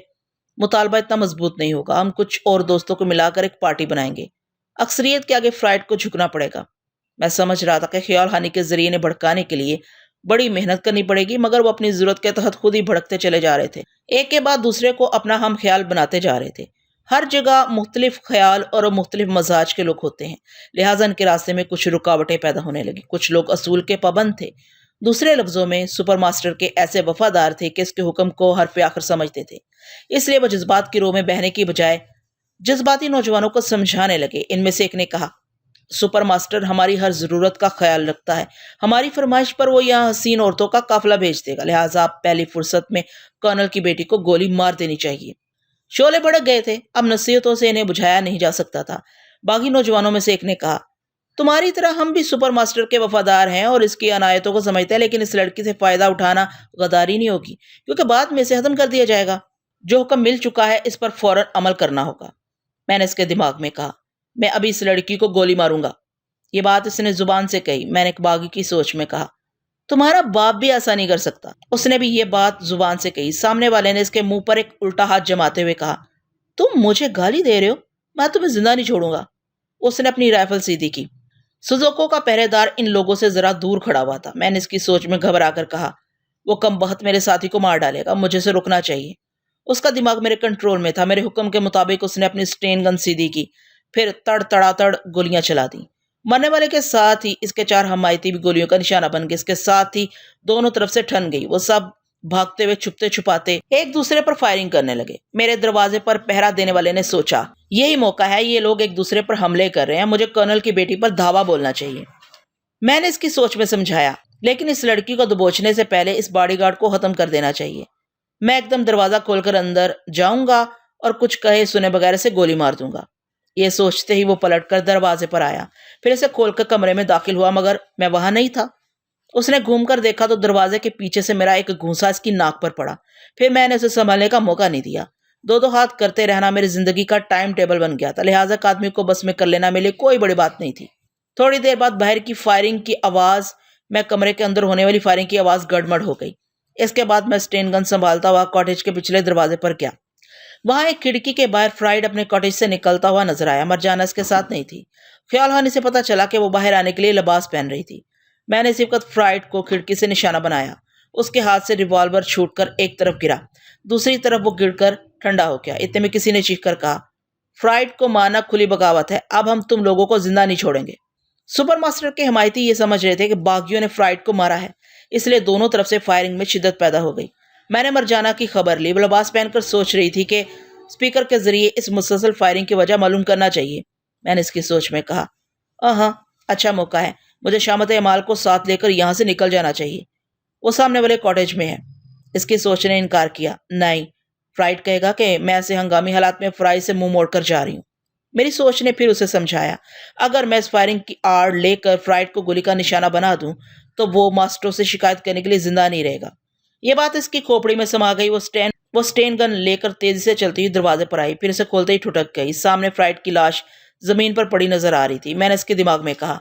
مطالبہ اتنا مضبوط نہیں ہوگا۔ ہم کچھ اور دوستوں کو ملا کر ایک پارٹی بنائیں گے۔ اکثریت کے آگے فرائڈ کو جھکنا پڑے گا۔ میں سمجھ رہا تھا کہ خیال ہانی کے ذریعے انہیں بھڑکانے کے لیے بڑی محنت کرنی پڑے گی، مگر وہ اپنی ضرورت کے تحت خود ہی بھڑکتے چلے جا رہے تھے۔ ایک کے بعد دوسرے کو اپنا ہم خیال بناتے جا رہے تھے۔ ہر جگہ مختلف خیال اور مختلف مزاج کے لوگ ہوتے ہیں، لہٰذا ان کے راستے میں کچھ رکاوٹیں پیدا ہونے لگی۔ کچھ لوگ اصول کے پابند تھے، دوسرے لفظوں میں سپر ماسٹر کے ایسے وفادار تھے کہ اس کے حکم کو حرف آخر سمجھتے تھے۔ اس لیے وہ جذبات کی رو میں بہنے کی بجائے جذباتی نوجوانوں کو سمجھانے لگے۔ ان میں سے ایک نے کہا، سپر ماسٹر ہماری ہر ضرورت کا خیال رکھتا ہے، ہماری فرمائش پر وہ یہاں حسین عورتوں کا قافلہ بھیج دے گا، لہٰذا آپ پہلی فرصت میں کرنل کی بیٹی کو گولی مار دینی چاہیے۔ شعلے بھڑک گئے تھے، اب نصیحتوں سے انہیں بجھایا نہیں جا سکتا تھا۔ باغی نوجوانوں میں سے ایک نے کہا، تمہاری طرح ہم بھی سپر ماسٹر کے وفادار ہیں اور اس کی عنایتوں کو سمجھتے ہیں، لیکن اس لڑکی سے فائدہ اٹھانا غداری نہیں ہوگی، کیونکہ بعد میں اسے ختم کر دیا جائے گا۔ جو حکم مل چکا ہے اس پر فوراً عمل کرنا ہوگا۔ میں نے اس کے دماغ میں کہا، میں ابھی اس لڑکی کو گولی ماروں گا۔ یہ بات اس نے زبان سے کہی۔ میں نے ایک باغی کی سوچ میں کہا، تمہارا باپ بھی ایسا نہیں کر سکتا۔ اس نے بھی یہ بات زبان سے کہی۔ سامنے والے نے اس کے منہ پر ایک الٹا ہاتھ جماتے ہوئے کہا، تم مجھے گالی دے رہے ہو؟ میں تمہیں زندہ نہیں چھوڑوں گا۔ اس نے اپنی رائفل سیدھی کی۔ سوزوکو کا پہرے دار ان لوگوں سے ذرا دور کھڑا ہوا تھا۔ میں نے اس کی سوچ میں گھبرا کر کہا، وہ کم بخت میرے ساتھی کو مار ڈالے گا، مجھے اسے رکنا چاہیے۔ اس کا دماغ میرے کنٹرول میں تھا۔ میرے حکم کے مطابق اس نے اپنی سٹین گن سیدھی کی، پھر تڑ تڑا تڑ گولیاں چلا دیں۔ مرنے والے کے ساتھ ہی اس کے 4 حمایتی بھی گولیوں کا نشانہ بن گئے۔ اس کے ساتھ ہی دونوں طرف سے ٹھن گئی۔ وہ سب بھاگتے ہوئے چھپتے چھپاتے ایک دوسرے پر فائرنگ کرنے لگے۔ میرے دروازے پر پہرا دینے والے نے سوچا، یہی موقع ہے، یہ لوگ ایک دوسرے پر حملے کر رہے ہیں، مجھے کرنل کی بیٹی پر دھاوا بولنا چاہیے۔ میں نے اس کی سوچ میں سمجھایا، لیکن اس لڑکی کو دبوچنے سے پہلے اس باڈی گارڈ کو ختم کر دینا چاہیے۔ میں ایک دم دروازہ کھول کر اندر جاؤں گا اور کچھ کہے سنے بغیر اسے گولی مار دوں گا۔ یہ سوچتے ہی وہ پلٹ کر دروازے پر آیا، پھر اسے کھول کر کمرے میں داخل ہوا، مگر میں وہاں نہیں تھا۔ اس نے گھوم کر دیکھا تو دروازے کے پیچھے سے میرا ایک گھونسا اس کی ناک پر پڑا۔ پھر میں نے اسے سنبھلنے کا موقع نہیں دیا۔ 2 ہاتھ کرتے رہنا میری زندگی کا ٹائم ٹیبل بن گیا تھا، لہٰذا ایک آدمی کو بس میں کر لینا میرے لیے کوئی بڑی بات نہیں تھی۔ تھوڑی دیر بعد باہر کی فائرنگ کی آواز، میں کمرے کے اندر ہونے والی فائرنگ کی آواز گڑمڑ ہو گئی۔ اس کے بعد میں سٹین گن سنبھالتا ہوا کاٹیج کے پچھلے دروازے پر گیا۔ وہاں ایک کھڑکی کے باہر فرائڈ اپنے کاٹیج سے نکلتا ہوا نظر آیا۔ مرجانہ اس کے ساتھ نہیں تھی۔ خیال ہانی سے پتہ چلا کہ وہ باہر آنے کے لیے لباس پہن رہی تھی۔ میں نے اسی وقت فرائڈ کو کھڑکی سے نشانہ بنایا۔ اس کے ہاتھ سے ریوالور چھوٹ کر ایک طرف گرا، دوسری طرف وہ گر کر ٹھنڈا ہو گیا۔ اتنے میں کسی نے چیخ کر کہا، فرائڈ کو مارنا کھلی بغاوت ہے، اب ہم تم لوگوں کو زندہ نہیں چھوڑیں گے۔ سپر ماسٹر کے حمایتی یہ سمجھ رہے تھے کہ باغیوں نے فرائڈ کو مارا ہے، اس لیے دونوں طرف سے فائرنگ میں شدت پیدا ہو گئی۔ میں نے مرجانہ کی خبر لی، وہ لباس پہن کر سوچ رہی تھی کہ اسپیکر کے ذریعے اس مسلسل فائرنگ کی وجہ معلوم کرنا چاہیے۔ میں نے اس کی سوچ میں کہا، ہاں اچھا موقع ہے، مجھے شامت اعمال کو ساتھ لے کر یہاں سے نکل جانا چاہیے، وہ سامنے والے کاٹیج میں ہے۔ اس کی سوچ نے انکار کیا، نہیں، فرائڈ کہے گا کہ میں ایسے ہنگامی حالات میں فرائی سے منہ موڑ کر جا رہی ہوں۔ میری سوچ نے پھر اسے سمجھایا، اگر میں اس فائرنگ کی آڑ لے کر فرائڈ کو گولی کا نشانہ بنا دوں تو وہ ماسٹروں سے شکایت کرنے کے لیے زندہ نہیں رہے گا۔ یہ بات اس کی کھوپڑی میں سما گئی۔ وہ سٹین گن لے کر تیزی سے چلتی ہوئی دروازے پر آئی، پھر اسے کھولتے ہی ٹھٹک گئی۔ سامنے فرائڈ کی لاش زمین پر پڑی نظر آ رہی تھی۔ میں نے اس کے دماغ میں کہا،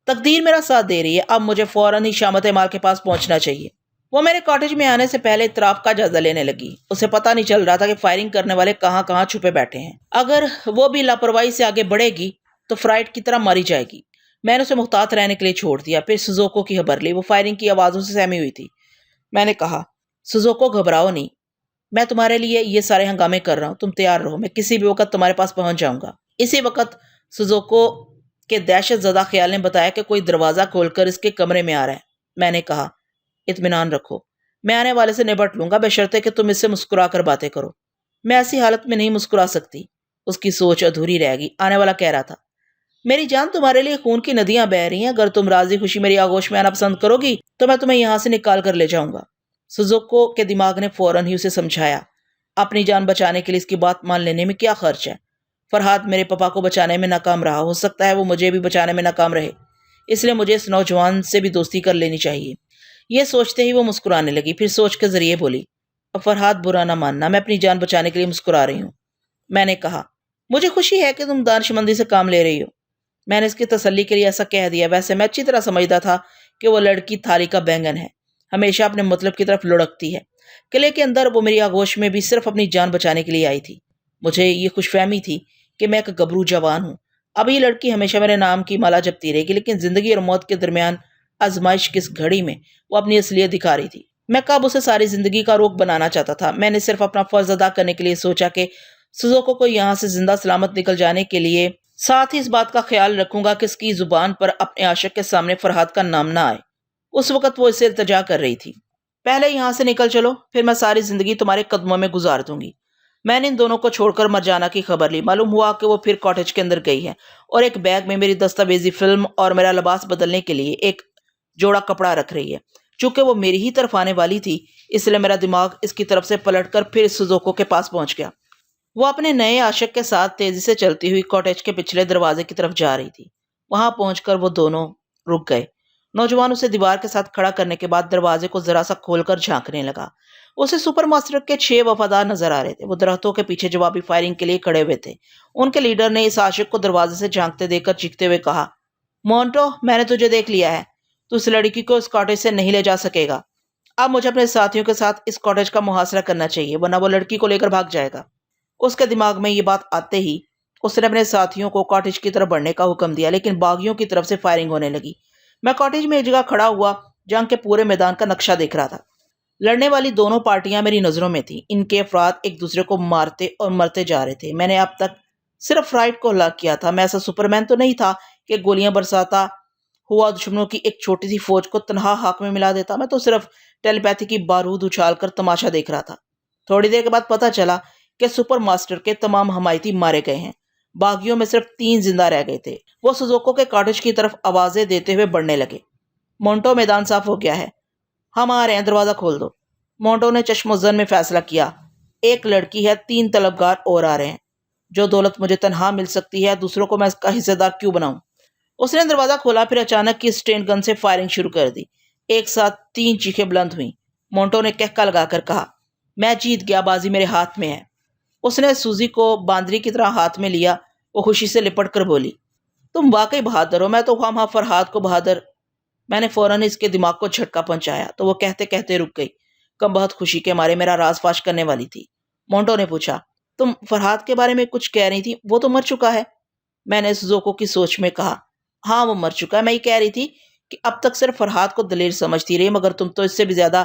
تقدیر میرا ساتھ دے رہی ہے، اب مجھے فوراً ہی شامت اعمال کے پاس پہنچنا چاہیے۔ وہ میرے کاٹیج میں آنے سے پہلے اطراف کا جائزہ لینے لگی۔ اسے پتہ نہیں چل رہا تھا کہ فائرنگ کرنے والے کہاں کہاں چھپے بیٹھے ہیں۔ اگر وہ بھی لاپرواہی سے آگے بڑھے گی تو فرائڈ کی طرح ماری جائے گی۔ میں نے اسے محتاط رہنے کے لیے چھوڑ دیا، پھر سوزوکو کی خبر لی۔ وہ فائرنگ کی آوازوں سے سہمی ہوئی تھی۔ میں نے کہا، سوزوکو گھبراؤ نہیں، میں تمہارے لیے یہ سارے ہنگامے کر رہا ہوں، تم تیار رہو، میں کسی بھی وقت تمہارے پاس پہنچ جاؤں گا۔ اسی وقت سوزوکو کے دہشت زدہ خیال نے بتایا کہ کوئی دروازہ کھول کر اس کے کمرے میں آ رہا ہے۔ میں نے کہا، اطمینان رکھو، میں آنے والے سے نبٹ لوں گا، بشرطے کہ تم اس سے مسکرا کر باتیں کرو۔ میں ایسی حالت میں نہیں مسکرا سکتی۔ اس کی سوچ ادھوری رہ گئی۔ آنے والا کہہ رہا تھا، میری جان، تمہارے لیے خون کی ندیاں بہہ رہی ہیں، اگر تم راضی خوشی میری آغوش میں آنا پسند کرو گی تو میں تمہیں یہاں سے نکال کر لے جاؤں گا۔ سوزوکو کے دماغ نے فوراً ہی اسے سمجھایا، اپنی جان بچانے کے لیے اس کی بات مان لینے میں کیا خرچ ہے؟ فرحات میرے پاپا کو بچانے میں ناکام رہا، ہو سکتا ہے وہ مجھے بھی بچانے میں ناکام رہے، اس لیے مجھے اس نوجوان سے بھی دوستی کر لینی چاہیے۔ یہ سوچتے ہی وہ مسکرانے لگی، پھر سوچ کے ذریعے بولی، فرحات برا نہ ماننا، میں اپنی جان بچانے کے لیے مسکرا رہی ہوں۔ میں نے کہا، مجھے خوشی ہے کہ تم دانشمندی سے کام لے رہی ہو۔ میں نے اس کی تسلی کے لیے ایسا کہہ دیا، ویسے میں اچھی طرح سمجھتا تھا کہ وہ لڑکی تھالی کا بینگن ہے، ہمیشہ اپنے مطلب کی طرف لڑکتی ہے۔ قلعے کے اندر وہ میری آغوش میں بھی صرف اپنی جان بچانے کے لیے آئی تھی۔ مجھے یہ خوش فہمی تھی کہ میں ایک گبرو جوان ہوں، اب یہ لڑکی ہمیشہ میرے نام کی مالا جپتی رہے گی، لیکن زندگی اور موت کے درمیان آزمائش کس گھڑی میں وہ اپنی اصلیت دکھا رہی تھی۔ میں کب اسے ساری زندگی کا روک بنانا چاہتا تھا۔ میں نے صرف اپنا فرض ادا کرنے کے لیے سوچا کہ سوزوکو کو یہاں سے زندہ سلامت نکل جانے کے لیے ساتھ ہی اس بات کا خیال رکھوں گا کہ اس کی زبان پر اپنے عاشق کے سامنے فرحات کا نام نہ آئے۔ اس وقت وہ اسے التجا کر رہی تھی، پہلے یہاں سے نکل چلو، پھر میں ساری زندگی تمہارے قدموں میں گزار دوں گی۔ میں نے ان دونوں کو چھوڑ کر مرجانہ کی خبر لی۔ معلوم ہوا کہ وہ پھر کاٹیج کے اندر گئی ہے اور ایک بیگ میں میری دستاویزی فلم اور میرا لباس بدلنے کے لیے ایک جوڑا کپڑا رکھ رہی ہے۔ چونکہ وہ میری ہی طرف آنے والی تھی، اس لیے میرا دماغ اس کی طرف سے پلٹ کر پھر سوزوکو کے پاس پہنچ گیا۔ وہ اپنے نئے عاشق کے ساتھ تیزی سے چلتی ہوئی کاٹیج کے پچھلے دروازے کی طرف جا رہی تھی۔ وہاں پہنچ کر وہ دونوں رک گئے۔ نوجوان اسے دیوار کے ساتھ کھڑا کرنے کے بعد دروازے کو ذرا سا کھول کر جھانکنے لگا۔ اسے سپر ماسٹر کے 6 وفادار نظر آ رہے تھے۔ وہ درختوں کے پیچھے جوابی فائرنگ کے لیے کھڑے ہوئے تھے۔ ان کے لیڈر نے اس عاشق کو دروازے سے جھانکتے دیکھ کر چیختے ہوئے کہا، مونٹو، میں نے تجھے دیکھ لیا ہے، تو اس لڑکی کو اس کاٹیج سے نہیں لے جا سکے گا۔ اب مجھے اپنے ساتھیوں کے ساتھ اس کاٹیج کا محاصرہ کرنا چاہیے، ورنہ وہ لڑکی کو لے کر بھاگ جائے گا۔ اس کے دماغ میں یہ بات آتے ہی اس نے اپنے ساتھیوں کو کاٹیج کی طرف بڑھنے کا حکم دیا، لیکن باغیوں کی طرف سے فائرنگ ہونے لگی۔ میں کاٹیج میں ایک جگہ کھڑا ہوا جنگ کے پورے میدان کا نقشہ دیکھ رہا تھا۔ لڑنے والی دونوں پارٹیاں میری نظروں میں تھیں۔ ان کے افراد ایک دوسرے کو مارتے اور مرتے جا رہے تھے۔ میں نے اب تک صرف فرائڈ کو ہلاک کیا تھا۔ میں ایسا سپرمین تو نہیں تھا کہ گولیاں برساتا ہوا دشمنوں کی ایک چھوٹی سی فوج کو تنہا ہاک میں ملا دیتا۔ میں تو صرف ٹیلی پیتھی کی بارود اچھال کر تماشا دیکھ رہا تھا۔ تھوڑی دیر کے بعد پتہ چلا کہ سپر ماسٹر کے تمام حمایتی مارے گئے ہیں۔ باغیوں میں صرف 3 زندہ رہ گئے تھے۔ وہ سوزوکو کے کاٹیج کی طرف آوازیں دیتے ہوئے بڑھنے لگے۔ مونٹو، میدان صاف ہو گیا ہے، ہم آ رہے ہیں، دروازہ کھول دو۔ مونٹو نے چشم و زن میں فیصلہ کیا، ایک لڑکی ہے، 3 طلبگار اور آ رہے ہیں۔ جو دولت مجھے تنہا مل سکتی ہے، دوسروں کو میں اس کا حصہ دار کیوں بناؤں؟ اس نے دروازہ کھولا، پھر اچانک کی سٹین گن سے فائرنگ شروع کر دی۔ ایک ساتھ 3 چیخیں بلند ہوئیں۔ مونٹو نے کہکا لگا کر کہا، میں جیت گیا، بازی میرے ہاتھ میں ہے۔ اس نے سوزی کو باندری کی طرح ہاتھ میں لیا۔ وہ خوشی سے لپٹ کر بولی، تم واقعی بہادر ہو، میں تو خواہاں فرحات کو بہادر۔ میں نے فوراً اس کے دماغ کو جھٹکا پہنچایا تو وہ کہتے کہتے رک گئی۔ کم بہت خوشی کے مارے میرا راز فاش کرنے والی تھی۔ مونٹو نے پوچھا، تم فرحات کے بارے میں کچھ کہہ رہی تھی، وہ تو مر چکا ہے؟ میں نے سوزوکو کی سوچ میں کہا، ہاں وہ مر چکا ہے۔ میں یہ کہہ رہی تھی کہ اب تک صرف فرحات کو دلیر سمجھتی رہی، مگر تم تو اس سے بھی زیادہ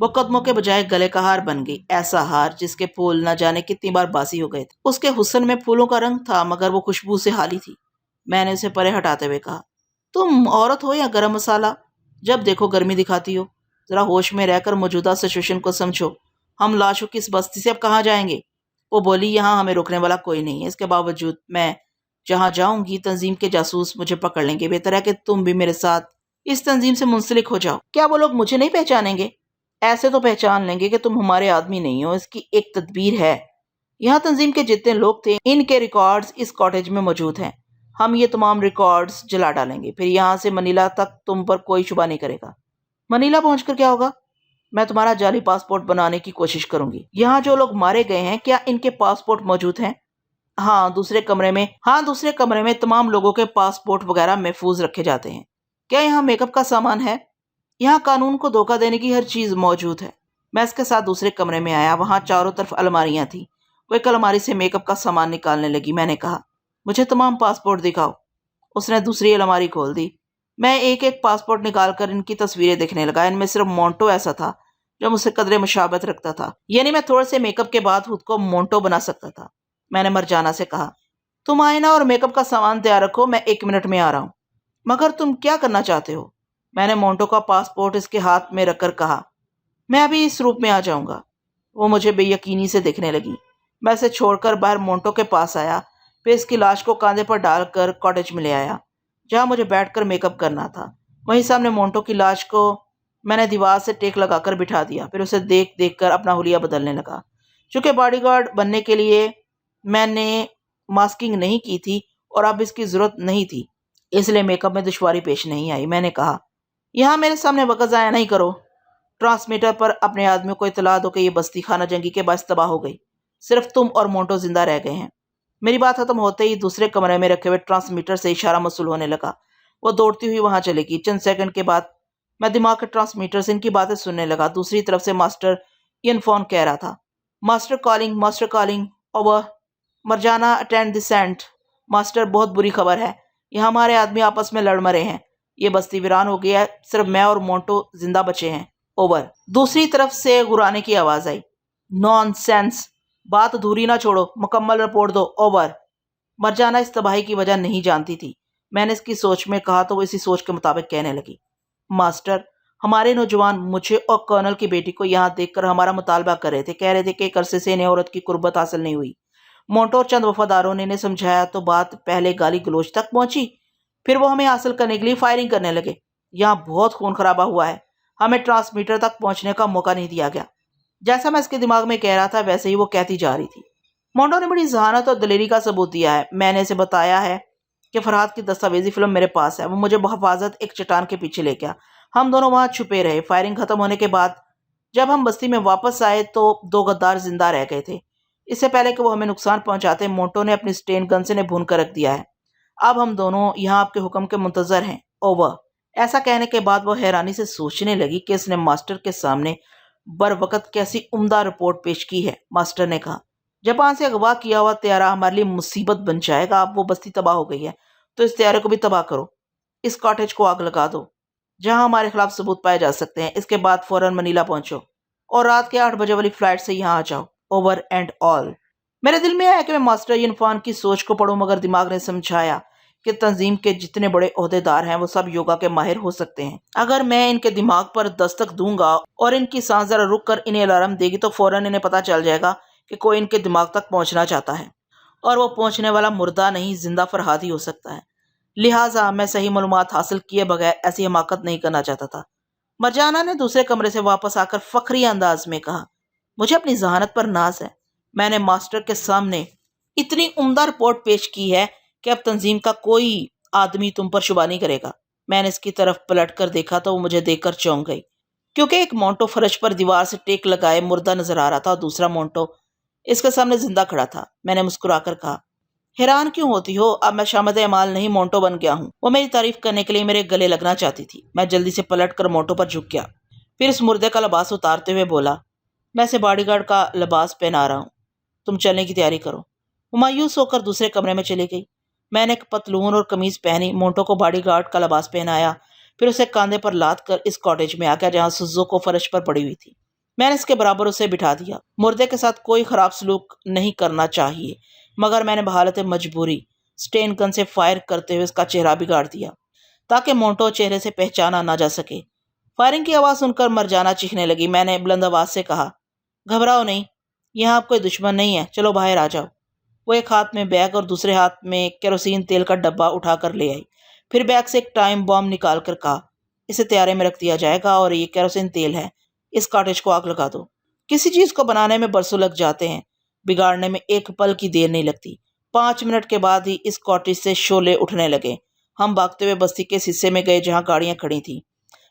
وہ قدموں کے بجائے گلے کا ہار بن گئی، ایسا ہار جس کے پھول نہ جانے کتنی بار باسی ہو گئے تھے۔ اس کے حسن میں پھولوں کا رنگ تھا مگر وہ خوشبو سے خالی تھی۔ میں نے اسے پرے ہٹاتے ہوئے کہا، تم عورت ہو یا گرم مسالہ؟ جب دیکھو گرمی دکھاتی ہو۔ ذرا ہوش میں رہ کر موجودہ سچویشن کو سمجھو۔ ہم لاشوں کی اس بستی سے اب کہاں جائیں گے؟ وہ بولی، یہاں ہمیں روکنے والا کوئی نہیں ہے، اس کے باوجود میں جہاں جاؤں گی تنظیم کے جاسوس مجھے پکڑ لیں گے، بہتر ہے کہ تم بھی میرے ساتھ اس تنظیم سے منسلک ہو جاؤ۔ کیا وہ لوگ مجھے نہیں پہچانیں گے؟ ایسے تو پہچان لیں گے کہ تم ہمارے آدمی نہیں ہو، اس کی ایک تدبیر ہے۔ یہاں تنظیم کے جتنے لوگ تھے ان کے ریکارڈز اس کاٹیج میں موجود ہیں، ہم یہ تمام ریکارڈز جلا ڈالیں گے، پھر یہاں سے منیلا تک تم پر کوئی شبہ نہیں کرے گا۔ منیلا پہنچ کر کیا ہوگا؟ میں تمہارا جعلی پاسپورٹ بنانے کی کوشش کروں گی۔ یہاں جو لوگ مارے گئے ہیں کیا ان کے پاسپورٹ موجود ہیں؟ ہاں دوسرے کمرے میں تمام لوگوں کے پاسپورٹ وغیرہ محفوظ رکھے جاتے ہیں۔ کیا یہاں میک اپ کا سامان ہے؟ یہاں قانون کو دھوکہ دینے کی ہر چیز موجود ہے۔ میں اس کے ساتھ دوسرے کمرے میں آیا، وہاں چاروں طرف الماریاں تھیں۔ وہ ایک الماری سے میک اپ کا سامان نکالنے لگی۔ میں نے کہا، مجھے تمام پاسپورٹ دکھاؤ۔ اس نے دوسری الماری کھول دی۔ میں ایک ایک پاسپورٹ نکال کر ان کی تصویریں دیکھنے لگا۔ ان میں صرف مونٹو ایسا تھا جو مجھ سے قدرے مشابہت رکھتا تھا، یعنی میں تھوڑے سے میک اپ کے بعد خود کو مونٹو بنا سکتا تھا۔ میں نے مرجانہ سے کہا، تم آئینہ اور میک اپ کا سامان تیار رکھو، میں 1 منٹ میں آ رہا ہوں۔ مگر تم کیا کرنا چاہتے ہو؟ میں نے مونٹو کا پاسپورٹ اس کے ہاتھ میں رکھ کر کہا، میں ابھی اس روپ میں آ جاؤں گا۔ وہ مجھے بے یقینی سے دیکھنے لگی۔ میں اسے چھوڑ کر باہر مونٹو کے پاس آیا، پھر اس کی لاش کو کاندھے پر ڈال کر کاٹیج میں لے آیا جہاں مجھے بیٹھ کر میک اپ کرنا تھا۔ وہیں سامنے مونٹو کی لاش کو میں نے دیوار سے ٹیک لگا کر بٹھا دیا، پھر اسے دیکھ دیکھ کر اپنا حلیہ بدلنے لگا۔ چونکہ باڈی گارڈ بننے کے لیے میں نے ماسکنگ نہیں کی تھی اور اب اس کی ضرورت نہیں تھی، اس لیے میک اپ میں دشواری پیش نہیں آئی۔ میں نے کہا، یہاں میرے سامنے وقت ضائع نہیں کرو۔ ٹرانسمیٹر پر اپنے آدمیوں کو اطلاع دو کہ یہ بستی خانہ جنگی کے باعث تباہ ہو گئی، صرف تم اور مونٹو زندہ رہ گئے ہیں۔ میری بات ختم ہوتے ہی دوسرے کمرے میں رکھے ہوئے ٹرانسمیٹر سے اشارہ موصول ہونے لگا۔ وہ دوڑتی ہوئی وہاں چلے گی۔ چند سیکنڈ کے بعد میں دماغ کے ٹرانسمیٹر سے ان کی باتیں سننے لگا۔ دوسری طرف سے ماسٹر این فون کہہ رہا تھا، master calling, over. مرجانہ attend the Saint. Master, بہت بری خبر ہے، یہاں ہمارے آدمی آپس میں لڑ مرے ہیں، یہ بستی ویران ہو گئی ہے، صرف میں اور مونٹو زندہ بچے ہیں، اوور۔ دوسری طرف سے غرانے کی آواز آئی، نان سینس، بات ادھوری نہ چھوڑو، مکمل رپورٹ دو، اوور۔ مرجانہ اس تباہی کی وجہ نہیں جانتی تھی۔ میں نے اس کی سوچ میں کہا تو وہ اسی سوچ کے مطابق کہنے لگی، ماسٹر، ہمارے نوجوان مجھے اور کرنل کی بیٹی کو یہاں دیکھ کر ہمارا مطالبہ کر رہے تھے، کہہ رہے تھے کہ ایک عرصے سے انہیں عورت کی قربت حاصل نہیں ہوئی۔ مونٹو اور چند وفاداروں نے انہیں سمجھایا تو بات پہلے گالی گلوچ تک پہنچی، پھر وہ ہمیں حاصل کرنے کے لیے فائرنگ کرنے لگے۔ یہاں بہت خون خرابہ ہوا ہے، ہمیں ٹرانسمیٹر تک پہنچنے کا موقع نہیں دیا گیا۔ جیسا میں اس کے دماغ میں کہہ رہا تھا ویسے ہی وہ کہتی جا رہی تھی۔ مونٹو نے بڑی ذہانت اور دلیری کا ثبوت دیا ہے، میں نے اسے بتایا ہے کہ فرحات کی دستاویزی فلم میرے پاس ہے۔ وہ مجھے بحفاظت ایک چٹان کے پیچھے لے گیا، ہم دونوں وہاں چھپے رہے۔ فائرنگ ختم ہونے کے بعد جب ہم بستی میں واپس آئے تو 2 غدار زندہ رہ گئے تھے۔ اس سے پہلے کہ وہ ہمیں نقصان پہنچاتے مونٹو نے اپنی سٹین گن سے انہیں بھون کر رکھ دیا ہے۔ اب ہم دونوں یہاں آپ کے حکم کے منتظر ہیں، اوور۔ ایسا کہنے کے بعد وہ حیرانی سے سوچنے لگی کہ اس نے ماسٹر کے سامنے بر وقت کیسی عمدہ رپورٹ پیش کی ہے۔ ماسٹر نے کہا، جاپان سے اغوا کیا ہوا طیارہ ہمارے لیے مصیبت بن جائے گا۔ اب وہ بستی تباہ ہو گئی ہے تو اس طیارے کو بھی تباہ کرو، اس کاٹیج کو آگ لگا دو جہاں ہمارے خلاف ثبوت پائے جا سکتے ہیں، اس کے بعد فوراً منیلا پہنچو اور رات کے 8 بجے والی فلائٹ سے یہاں آ جاؤ، اوور اینڈ آل۔ میرے دل میں آیا کہ میں ماسٹر ینفان کی سوچ کو پڑھوں، مگر دماغ نے سمجھایا کہ تنظیم کے جتنے بڑے عہدے دار ہیں وہ سب یوگا کے ماہر ہو سکتے ہیں۔ اگر میں ان کے دماغ پر دستک دوں گا اور ان کی سانس ذرا رک کر انہیں الارم دے گی تو فوراً انہیں پتہ چل جائے گا کہ کوئی ان کے دماغ تک پہنچنا چاہتا ہے، اور وہ پہنچنے والا مردہ نہیں زندہ فرحات ہی ہو سکتا ہے۔ لہٰذا میں صحیح معلومات حاصل کیے بغیر ایسی حماقت نہیں کرنا چاہتا تھا۔ مرجانہ نے دوسرے کمرے سے واپس آ کر فخری انداز میں کہا، مجھے اپنی ذہانت پر ناز ہے، میں نے ماسٹر کے سامنے اتنی عمدہ رپورٹ پیش کی ہے کہ اب تنظیم کا کوئی آدمی تم پر شبہ نہیں کرے گا۔ میں نے اس کی طرف پلٹ کر دیکھا تو وہ مجھے دیکھ کر چونک گئی، کیونکہ ایک مونٹو فرش پر دیوار سے ٹیک لگائے مردہ نظر آ رہا تھا اور دوسرا مونٹو اس کے سامنے زندہ کھڑا تھا۔ میں نے مسکرا کر کہا، حیران کیوں ہوتی ہو؟ اب میں شامت اعمال نہیں مونٹو بن گیا ہوں۔ وہ میری تعریف کرنے کے لیے میرے گلے لگنا چاہتی تھی۔ میں جلدی سے پلٹ کر مونٹو پر جھک گیا، پھر اس مردے کا لباس اتارتے ہوئے بولا، میں اسے باڈی گارڈ کا لباس پہنا رہا ہوں، تم چلنے کی تیاری کرو۔ وہ مایوس ہو کر دوسرے کمرے میں چلی گئی۔ میں نے ایک پتلون اور قمیض پہنی، مونٹو کو باڈی گارڈ کا لباس پہنایا، پھر اسے کاندھے پر لاد کر اس کاٹیج میں آ گیا جہاں سوزوکو فرش پر پڑی ہوئی تھی۔ میں نے اس کے برابر اسے بٹھا دیا۔ مردے کے ساتھ کوئی خراب سلوک نہیں کرنا چاہیے، مگر میں نے بحالت مجبوری سٹین گن سے فائر کرتے ہوئے اس کا چہرہ بگاڑ دیا تاکہ مونٹو چہرے سے پہچانا نہ جا سکے۔ فائرنگ کی آواز سن کر مرجانا چیخنے لگی۔ میں نے بلند آواز سے کہا، گھبراؤ نہیں، یہاں آپ کوئی دشمن نہیں ہے، چلو باہر آ جاؤ۔ وہ ایک ہاتھ میں بیگ اور دوسرے ہاتھ میں کیروسین تیل کا ڈبہ اٹھا کر لے آئی۔ پھر بیگ سے ایک ٹائم بم نکال کر کہا، اسے تیارے میں رکھ دیا جائے گا اور یہ کیروسین تیل ہے، اس کاٹیج کو آگ لگا دو۔ کسی چیز کو بنانے میں برسوں لگ جاتے ہیں، بگاڑنے میں ایک پل کی دیر نہیں لگتی۔ 5 منٹ کے بعد ہی اس کاٹیج سے شعلے اٹھنے لگے۔ ہم بھاگتے ہوئے بستی کے اس حصے میں گئے جہاں گاڑیاں کھڑی تھیں۔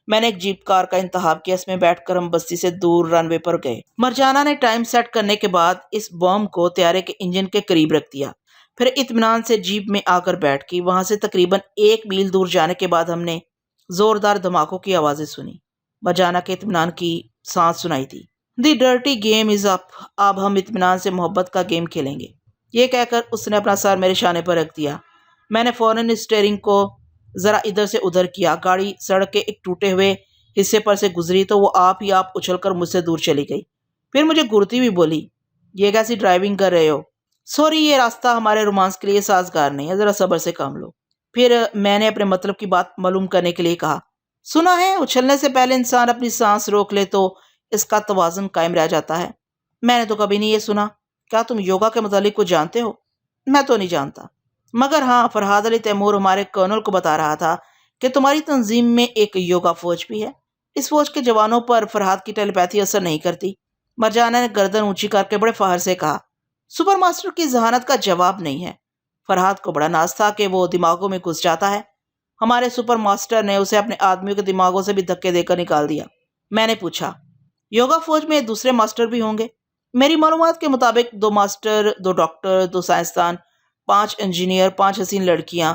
میں نے ایک جیپ کار کا انتخاب کیا، اس میں بیٹھ کر ہم بستی سے دور رن وے پر گئے۔ مرجانا نے ٹائم سیٹ کرنے کے بعد اس بم کو طیارے کے انجن کے قریب رکھ دیا، پھر اطمینان سے جیپ میں آ کر بیٹھ گئی۔ وہاں سے تقریباً 1 میل دور جانے کے بعد ہم نے زوردار دھماکوں کی آوازیں سنی۔ مرجانا کے اطمینان کی سانس سنائی تھی۔ دی ڈرٹی گیم از اپ، اب ہم اطمینان سے محبت کا گیم کھیلیں گے۔ یہ کہہ کر اس نے اپنا سر میرے شانے پر رکھ دیا۔ میں نے فوراً اسٹیئرنگ کو ذرا ادھر سے ادھر کیا۔ گاڑی سڑک کے ایک ٹوٹے ہوئے حصے پر سے گزری تو وہ آپ ہی آپ اچھل کر مجھ سے دور چلی گئی۔ پھر مجھے گرتی ہوئی بولی، یہ کیسی ڈرائیونگ کر رہے ہو؟ سوری، یہ راستہ ہمارے رومانس کے لیے سازگار نہیں ہے، ذرا صبر سے کام لو۔ پھر میں نے اپنے مطلب کی بات معلوم کرنے کے لیے کہا، سنا ہے اچھلنے سے پہلے انسان اپنی سانس روک لے تو اس کا توازن قائم رہ جاتا ہے۔ میں نے تو کبھی نہیں یہ سنا۔ کیا تم یوگا کے متعلق کچھ جانتے ہو؟ میں تو نہیں جانتا، مگر ہاں، فرحاد علی تیمور ہمارے کرنل کو بتا رہا تھا کہ تمہاری تنظیم میں ایک یوگا فوج بھی ہے۔ اس فوج کے جوانوں پر فرحاد کی ٹیلیپیتھی اثر نہیں کرتی۔ مرجانا نے گردن اونچی کر کے بڑے فخر سے کہا، سپر ماسٹر کی ذہانت کا جواب نہیں ہے۔ فرحاد کو بڑا ناز تھا کہ وہ دماغوں میں گھس جاتا ہے۔ ہمارے سپر ماسٹر نے اسے اپنے آدمیوں کے دماغوں سے بھی دھکے دے کر نکال دیا۔ میں نے پوچھا، یوگا فوج میں دوسرے ماسٹر بھی ہوں گے؟ میری معلومات کے مطابق 2 ماسٹر، 2 ڈاکٹر، 2 سائنسدان، 5 انجینئر، 5 حسین لڑکیاں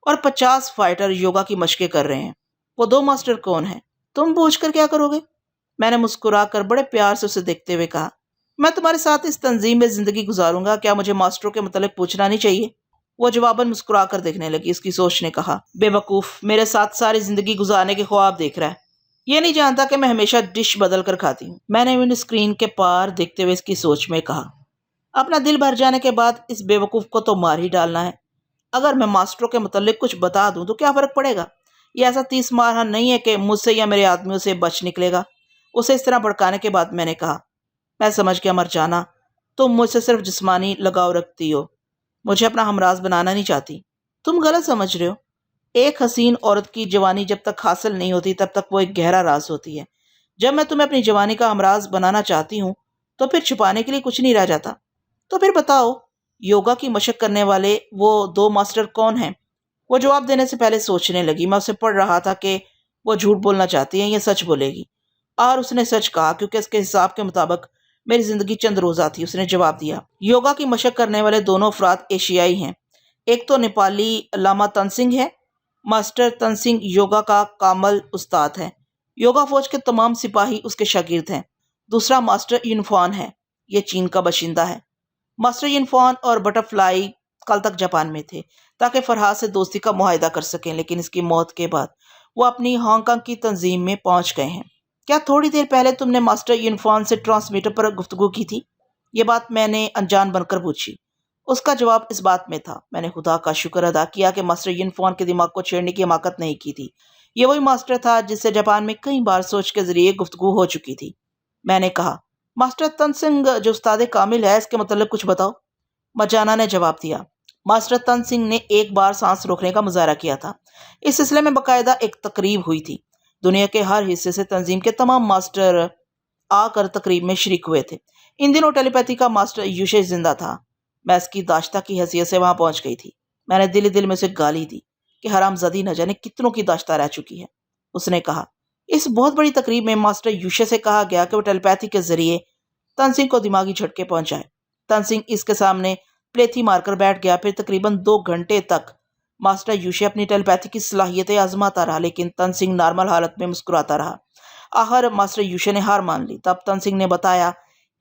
اور 50 فائٹر یوگا کی مشقیں کر رہے ہیں۔ وہ 2 ماسٹر کون ہیں؟ تم پوچھ کر کیا کرو گے؟ میں نے مسکرا کر بڑے پیار سے اسے دیکھتے ہوئے کہا، میں تمہارے ساتھ اس تنظیم میں زندگی گزاروں گا، کیا مجھے ماسٹروں کے متعلق پوچھنا نہیں چاہیے؟ وہ جواباً مسکرا کر دیکھنے لگی۔ اس کی سوچ نے کہا، بے وقوف، میرے ساتھ ساری زندگی گزارنے کے خواب دیکھ رہا ہے، یہ نہیں جانتا کہ میں ہمیشہ ڈش بدل کر کھاتی ہوں۔ میں نے ونڈ اسکرین کے پار دیکھتے ہوئے اس کی سوچ میں کہا، اپنا دل بھر جانے کے بعد اس بے وقوف کو تو مار ہی ڈالنا ہے۔ اگر میں ماسٹروں کے متعلق کچھ بتا دوں تو کیا فرق پڑے گا؟ یہ ایسا 30 مارہ نہیں ہے کہ مجھ سے یا میرے آدمیوں سے بچ نکلے گا۔ اسے اس طرح بھڑکانے کے بعد میں نے کہا، میں سمجھ گیا مرجانا، تم مجھ سے صرف جسمانی لگاؤ رکھتی ہو، مجھے اپنا ہمراز بنانا نہیں چاہتی۔ تم غلط سمجھ رہے ہو۔ ایک حسین عورت کی جوانی جب تک حاصل نہیں ہوتی تب تک وہ ایک گہرا راز ہوتی ہے۔ جب میں تمہیں اپنی جوانی کا ہمراز بنانا چاہتی ہوں تو پھر چھپانے کے لیے کچھ نہیں رہ جاتا۔ تو پھر بتاؤ، یوگا کی مشق کرنے والے وہ 2 ماسٹر کون ہیں؟ وہ جواب دینے سے پہلے سوچنے لگی۔ میں اسے پڑھ رہا تھا کہ وہ جھوٹ بولنا چاہتی ہے یا سچ بولے گی، اور اس نے سچ کہا کیونکہ اس کے حساب کے مطابق میری زندگی چند روزہ تھی۔ اس نے جواب دیا، یوگا کی مشق کرنے والے دونوں افراد ایشیائی ہیں۔ ایک تو نیپالی لاما تنسنگ ہے۔ ماسٹر تنسنگ یوگا کا کامل استاد ہے، یوگا فوج کے تمام سپاہی اس کے شاگرد ہیں۔ دوسرا ماسٹر ینفان ہے، یہ چین کا باشندہ ہے۔ ماسٹر ینفان اور بٹر فلائی کل تک جاپان میں تھے تاکہ فرحاد سے دوستی کا معاہدہ کر سکیں، لیکن اس کی موت کے بعد وہ اپنی ہانگ کانگ کی تنظیم میں پہنچ گئے ہیں۔ کیا تھوڑی دیر پہلے تم نے ماسٹر ینفان سے ٹرانسمیٹر پر گفتگو کی تھی؟ یہ بات میں نے انجان بن کر پوچھی۔ اس کا جواب اس بات میں تھا، میں نے خدا کا شکر ادا کیا کہ ماسٹر ینفان کے دماغ کو چھیڑنے کی حماقت نہیں کی تھی۔ یہ وہی ماسٹر تھا جس سے جاپان میں کئی بار سوچ کے ذریعے گفتگو ہو چکی تھی۔ میں نے کہا، ماسٹر تنسنگ جو استاد کامل ہے، اس کے متعلق کچھ بتاؤ۔ مرجانا نے جواب دیا، ماسٹر تنسنگ نے ایک بار سانس روکنے کا مظاہرہ کیا تھا۔ اس سلسلے میں باقاعدہ ایک تقریب ہوئی تھی۔ دنیا کے ہر حصے سے تنظیم کے تمام ماسٹر آ کر تقریب میں شریک ہوئے تھے۔ ان دنوں ٹیلی پیتھی کا ماسٹر یوشے زندہ تھا۔ میں اس کی داشتہ کی حیثیت سے وہاں پہنچ گئی تھی۔ میں نے دل ہی دل میں اسے گالی دی کہ حرام زادی نہ جانے کتنوں کی داشتہ رہ چکی ہے۔ اس نے کہا، اس بہت بڑی تقریب میں ماسٹر یوشے سے کہا گیا کہ وہ ٹیلی پیتھی کے ذریعے تنسنگ کو دماغی جھٹکے پہنچائے۔ تنسنگ اس کے سامنے پلیتھی مار کر بیٹھ گیا۔ پھر تقریباً 2 گھنٹے تک ماسٹر یوشے اپنی ٹیلی پیتھی کی صلاحیتیں آزماتا رہا، لیکن تنسنگ نارمل حالت میں مسکراتا رہا۔ آخر ماسٹر یوشے نے ہار مان لی۔ تب تنسنگ نے بتایا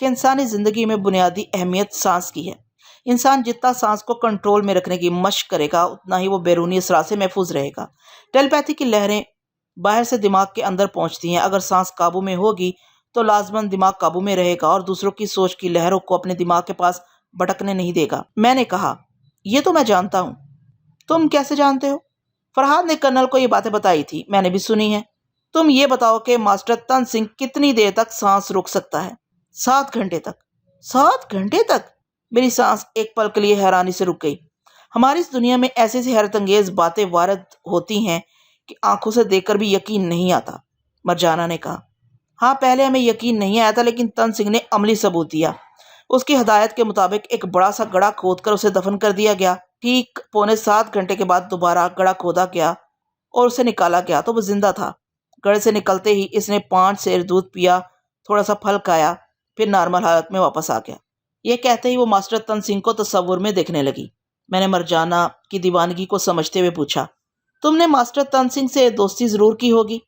کہ انسانی زندگی میں بنیادی اہمیت سانس کی ہے۔ انسان جتنا سانس کو کنٹرول میں رکھنے کی مشق کرے گا، اتنا ہی وہ بیرونی اثرات سے محفوظ رہے گا۔ ٹیلی پیتھی کی لہریں باہر سے دماغ کے اندر پہنچتی ہیں۔ اگر سانس قابو میں ہوگی تو لازماً دماغ قابو میں رہے گا اور دوسروں کی سوچ کی لہروں کو اپنے دماغ کے پاس بھٹکنے نہیں دے گا۔ میں نے کہا، یہ تو میں جانتا ہوں۔ تم کیسے جانتے ہو؟ فرحاد نے کرنل کو یہ باتیں بتائی تھی، میں نے بھی سنی ہیں۔ تم یہ بتاؤ کہ ماسٹر تن سنگھ کتنی دیر تک سانس روک سکتا ہے؟ 7 گھنٹے تک۔ 7 گھنٹے تک؟ میری سانس ایک پل کے لیے حیرانی سے رک گئی۔ ہماری اس دنیا میں ایسی حیرت انگیز باتیں وارد ہوتی ہیں کہ آنکھوں سے دیکھ کر بھی یقین نہیں آتا، مرجانہ نے کہا۔ ہاں، پہلے ہمیں یقین نہیں آیا تھا، لیکن تن سنگھ نے عملی ثبوت دیا۔ اس کی ہدایت کے مطابق ایک بڑا سا گڑھا کھود کر اسے دفن کر دیا گیا۔ ٹھیک 7.25 گھنٹے کے بعد دوبارہ گڑھا کھودا گیا اور اسے نکالا گیا تو وہ زندہ تھا۔ گڑھے سے نکلتے ہی اس نے 5 سیر دودھ پیا، تھوڑا سا پھل کھایا، پھر نارمل حالت میں واپس آ گیا۔ یہ کہتے ہی وہ ماسٹر تن سنگھ کو تصور میں دیکھنے لگی۔ میں نے مرجانہ کی دیوانگی کو سمجھتے ہوئے پوچھا، تم نے ماسٹر تن سنگھ سے دوستی ضرور کی ہوگی؟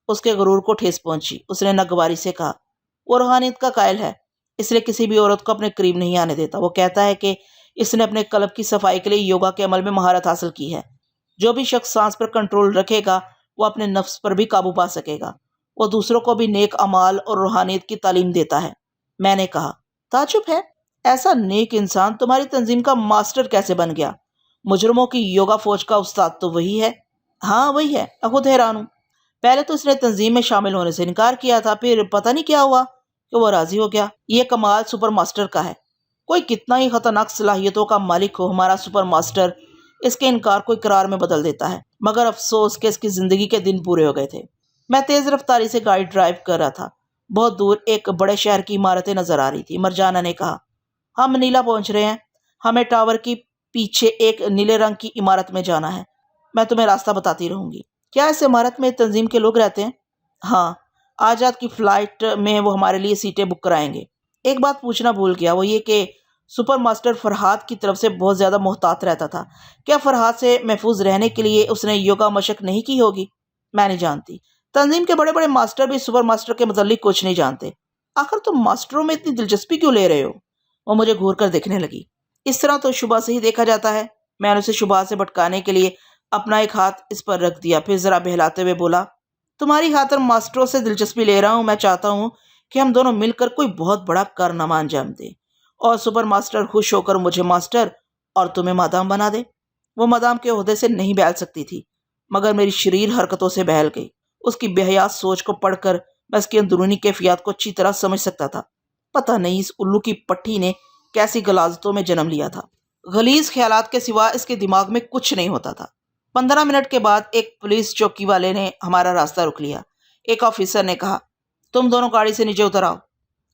اس کے غرور کو ٹھیس پہنچی۔ اس نے ناگواری سے کہا، وہ روحانیت کا قائل ہے، اس لیے کسی بھی عورت کو اپنے قریب نہیں آنے دیتا۔ وہ کہتا ہے کہ اس نے اپنے قلب کی صفائی کے لیے یوگا کے عمل میں مہارت حاصل کی ہے۔ جو بھی شخص سانس پر کنٹرول رکھے گا وہ اپنے نفس پر بھی قابو پا سکے گا۔ وہ دوسروں کو بھی نیک اعمال اور روحانیت کی تعلیم دیتا ہے۔ میں نے کہا، تعجب ہے، ایسا نیک انسان تمہاری تنظیم کا ماسٹر کیسے بن گیا؟ مجرموں کی یوگا فوج کا استاد تو وہی ہے۔ ہاں وہی ہے، میں خود حیران ہوں۔ پہلے تو اس نے تنظیم میں شامل ہونے سے انکار کیا تھا، پھر پتہ نہیں کیا ہوا کہ وہ راضی ہو گیا۔ یہ کمال سپر ماسٹر کا ہے۔ کوئی کتنا ہی خطرناک صلاحیتوں کا مالک ہو، ہمارا سپر ماسٹر اس کے انکار کو اقرار میں بدل دیتا ہے۔ مگر افسوس کہ اس کی زندگی کے دن پورے ہو گئے تھے۔ میں تیز رفتاری سے گاڑی ڈرائیو کر رہا تھا۔ بہت دور ایک بڑے شہر کی عمارتیں نظر آ رہی تھی۔ مرجانہ نے کہا، ہم منیلا پہنچ رہے ہیں، ہمیں ٹاور کی پیچھے ایک نیلے رنگ کی عمارت میں جانا ہے۔ میں تمہیں راستہ بتاتی رہوں گی۔ کیا اس عمارت میں تنظیم کے لوگ رہتے ہیں؟ ہاں، آج رات کی فلائٹ میں وہ ہمارے لیے سیٹیں بک کرائیں گے۔ ایک بات پوچھنا بھول گیا، وہ یہ کہ سپر ماسٹر فرحاد کی طرف سے بہت زیادہ محتاط رہتا تھا۔ کیا فرحاد سے محفوظ رہنے کے لیے اس نے یوگا مشق نہیں کی ہوگی؟ میں نہیں جانتی۔ تنظیم کے بڑے بڑے ماسٹر بھی سپر ماسٹر کے متعلق کچھ نہیں جانتے۔ آخر تم ماسٹروں میں اتنی دلچسپی کیوں لے رہے ہو؟ وہ مجھے گھور کر دیکھنے لگی۔ اس طرح تو شبہ سے ہی دیکھا جاتا ہے۔ میں نے اسے شبہ سے بھٹکانے کے لیے اپنا ایک ہاتھ اس پر رکھ دیا، پھر ذرا بہلاتے ہوئے بولا، تمہاری خاطر ماسٹروں سے دلچسپی لے رہا ہوں۔ میں چاہتا ہوں کہ ہم دونوں مل کر کوئی بہت بڑا کارنامہ انجام دیں اور سپر ماسٹر خوش ہو کر مجھے ماسٹر اور تمہیں مادام بنا دے۔ وہ مادام کے عہدے سے نہیں بہل سکتی تھی، مگر میری شریر حرکتوں سے بہل گئی۔ اس کی بے حیات سوچ کو پڑھ کر میں اس کی اندرونی کیفیات کو اچھی طرح سمجھ سکتا تھا۔ پتہ نہیں اس الو کی پٹھی نے کیسی غلاظتوں میں جنم لیا تھا۔ غلیظ خیالات کے سوا اس کے دماغ میں کچھ نہیں ہوتا تھا۔ 15 منٹ کے بعد ایک پولیس چوکی والے نے ہمارا راستہ روک لیا۔ ایک آفیسر نے کہا، تم دونوں گاڑی سے نیچے اتر آؤ۔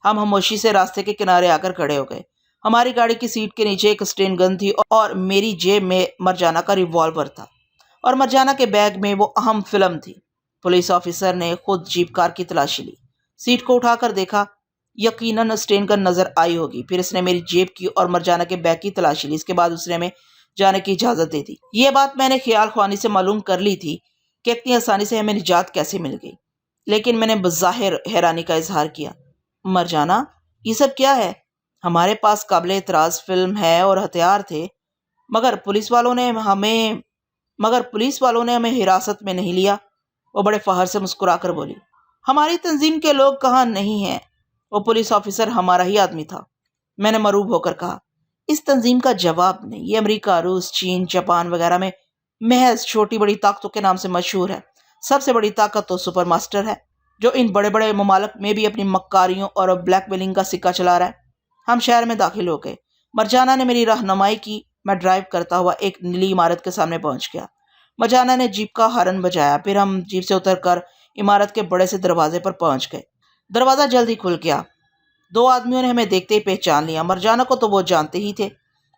ہم خاموشی سے راستے کے کنارے آ کر کھڑے ہو گئے۔ ہماری گاڑی کی سیٹ کے نیچے ایک اسٹین گن تھی اور میری جیب میں مرجانہ کا ریوالور تھا اور مرجانہ کے بیگ میں وہ اہم فلم تھی۔ پولیس آفیسر نے خود جیپ کار کی تلاشی لی، سیٹ کو اٹھا کر دیکھا، یقیناً اسٹین گن نظر آئی ہوگی۔ پھر اس نے میری جیب کی اور مرجانہ کے بیگ کی تلاشی لی۔ اس کے بعد اس نے ہمیں جانے کی اجازت دے دی۔ یہ بات میں نے خیال خوانی سے معلوم کر لی تھی کہ اتنی آسانی سے ہمیں نجات کیسے مل گئی، لیکن میں نے بظاہر حیرانی کا اظہار کیا۔ مرجانہ، یہ سب کیا ہے؟ ہمارے پاس قابل اعتراض فلم ہے اور ہتھیار تھے، مگر پولیس والوں نے ہمیں حراست میں نہیں لیا۔ وہ بڑے فخر سے مسکرا کر بولی، ہماری تنظیم کے لوگ کہاں نہیں ہیں؟ وہ پولیس آفیسر ہمارا ہی آدمی تھا۔ میں نے مروب ہو کر کہا، اس تنظیم کا جواب نہیں، یہ امریکہ، روس، چین، جاپان وغیرہ میں محض چھوٹی بڑی طاقتوں کے نام سے مشہور ہے۔ سب سے بڑی طاقت تو سپر ماسٹر ہے، جو ان بڑے بڑے ممالک میں بھی اپنی مکاریوں اور بلیک میلنگ کا سکہ چلا رہا ہے۔ ہم شہر میں داخل ہو گئے۔ مرجانہ نے میری رہنمائی کی۔ میں ڈرائیو کرتا ہوا ایک نیلی عمارت کے سامنے پہنچ گیا۔ مرجانہ نے جیپ کا ہارن بجایا، پھر ہم جیپ سے اتر کر عمارت کے بڑے سے دروازے پر پہنچ گئے۔ دروازہ جلد ہی کھل گیا۔ 2 آدمیوں نے ہمیں دیکھتے ہی پہچان لیا۔ مرجانہ کو تو وہ جانتے ہی تھے۔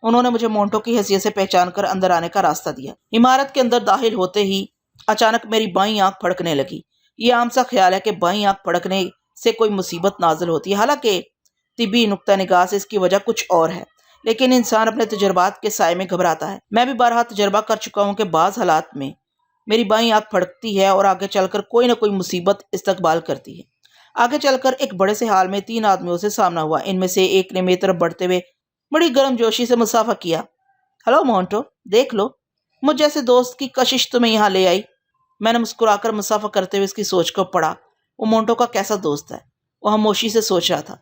انہوں نے مجھے مونٹو کی حیثیت سے پہچان کر اندر آنے کا راستہ دیا۔ عمارت کے اندر داخل ہوتے ہی اچانک میری بائیں آنکھ پھڑکنے لگی۔ یہ عام سا خیال ہے کہ بائیں آنکھ پھڑکنے سے کوئی مصیبت نازل ہوتی ہے، حالانکہ طبی نقطہ نگاہ سے اس کی وجہ کچھ اور ہے، لیکن انسان اپنے تجربات کے سائے میں گھبراتا ہے۔ میں بھی بارہا تجربہ کر چکا ہوں کہ بعض حالات میں میری بائیں آنکھ پھڑکتی ہے اور آگے چل کر کوئی نہ کوئی مصیبت استقبال کرتی ہے۔ آگے چل کر ایک بڑے سے ہال میں 3 آدمیوں سے سامنا ہوا۔ ان میں سے ایک نے میری طرف بڑھتے ہوئے بڑی گرم جوشی سے مصافحہ کیا۔ ہلو مونٹو، دیکھ لو، مجھ جیسے دوست کی کشش تمہیں یہاں لے آئی۔ میں نے مسکرا کر مصافحہ کرتے ہوئے اس کی سوچ کو پڑھا۔ وہ مونٹو کا کیسا دوست ہے؟ وہ خاموشی سے سوچ رہا تھا،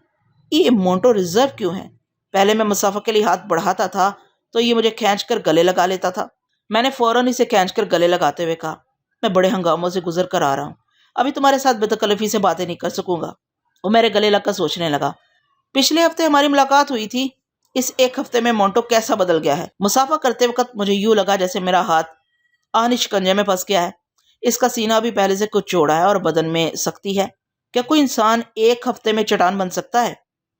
یہ مونٹو ریزرو کیوں ہے؟ پہلے میں مسافہ کے لیے ہاتھ بڑھاتا تھا تو یہ مجھے کھینچ کر گلے لگا لیتا تھا۔ میں نے فوراً اسے کھینچ کر گلے لگاتے ہوئے کہا، میں بڑے ہنگاموں سے گزر کر آ رہا ہوں، ابھی تمہارے ساتھ بے تکلفی سے باتیں نہیں کر سکوں گا۔ وہ میرے گلے لگ کر سوچنے لگا، پچھلے ہفتے ہماری ملاقات ہوئی تھی، اس ایک ہفتے میں مونٹو کیسا بدل گیا ہے۔ مسافہ کرتے وقت مجھے یوں لگا جیسے میرا ہاتھ آہنی شکنجے میں پھنس گیا ہے۔ اس کا سینہ بھی پہلے سے کچھ چوڑا ہے اور بدن میں سختی ہے۔ کیا کوئی انسان ایک ہفتے میں چٹان بن سکتا ہے؟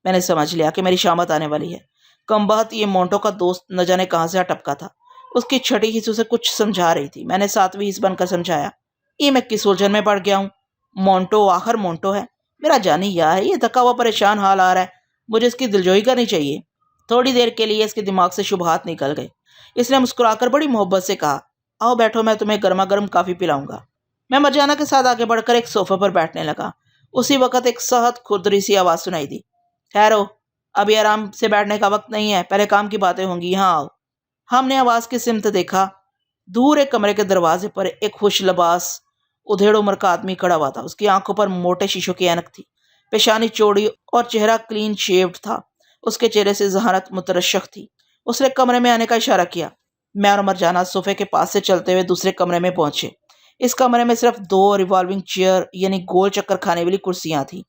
میں نے سمجھ لیا کہ میری شامت آنے والی ہے۔ کم بخت یہ مونٹو کا دوست نہ جانے کہاں سے ٹپکا تھا۔ اس کی چھٹی حص اسے کچھ سمجھا رہی تھی۔ میں نے ساتویں حص بن کر سمجھایا، یہ میں کس الجھن میں پڑ گیا ہوں؟ مونٹو آخر مونٹو ہے، میرا جانی یا ہے۔ یہ تھکا ہوا پریشان حال آ رہا ہے، مجھے اس کی دلجوئی کرنی چاہیے۔ تھوڑی دیر کے لیے اس کے دماغ سے شبہات نکل گئے۔ اس نے مسکرا کر بڑی محبت سے کہا، آؤ بیٹھو، میں تمہیں گرما گرم کافی پلاؤں گا۔ میں مرجانہ کے ساتھ آگے بڑھ کر ایک صوفے پر بیٹھنے لگا۔ اسی وقت ایک سخت کھردری سی آواز سنائی دی، ٹھہرو، ابھی آرام سے بیٹھنے کا وقت نہیں ہے، پہلے کام کی باتیں ہوں گی، یہاں آؤ۔ ہم نے آواز کی سمت دیکھا۔ دور ایک کمرے کے دروازے پر ایک خوش لباس ادھیڑ عمر کا آدمی کھڑا ہوا تھا۔ اس کی آنکھوں پر موٹے شیشوں کی اینک تھی، پیشانی چوڑی اور چہرہ کلین شیوڈ تھا۔ اس کے چہرے سے ذہانت مترشح تھی۔ اس نے کمرے میں آنے کا اشارہ کیا۔ میں اور مرجانہ صوفے کے پاس سے چلتے ہوئے دوسرے کمرے میں پہنچے۔ اس کمرے میں صرف 2 ریوالونگ چیئر یعنی گول چکر کھانے والی کرسیاں تھیں۔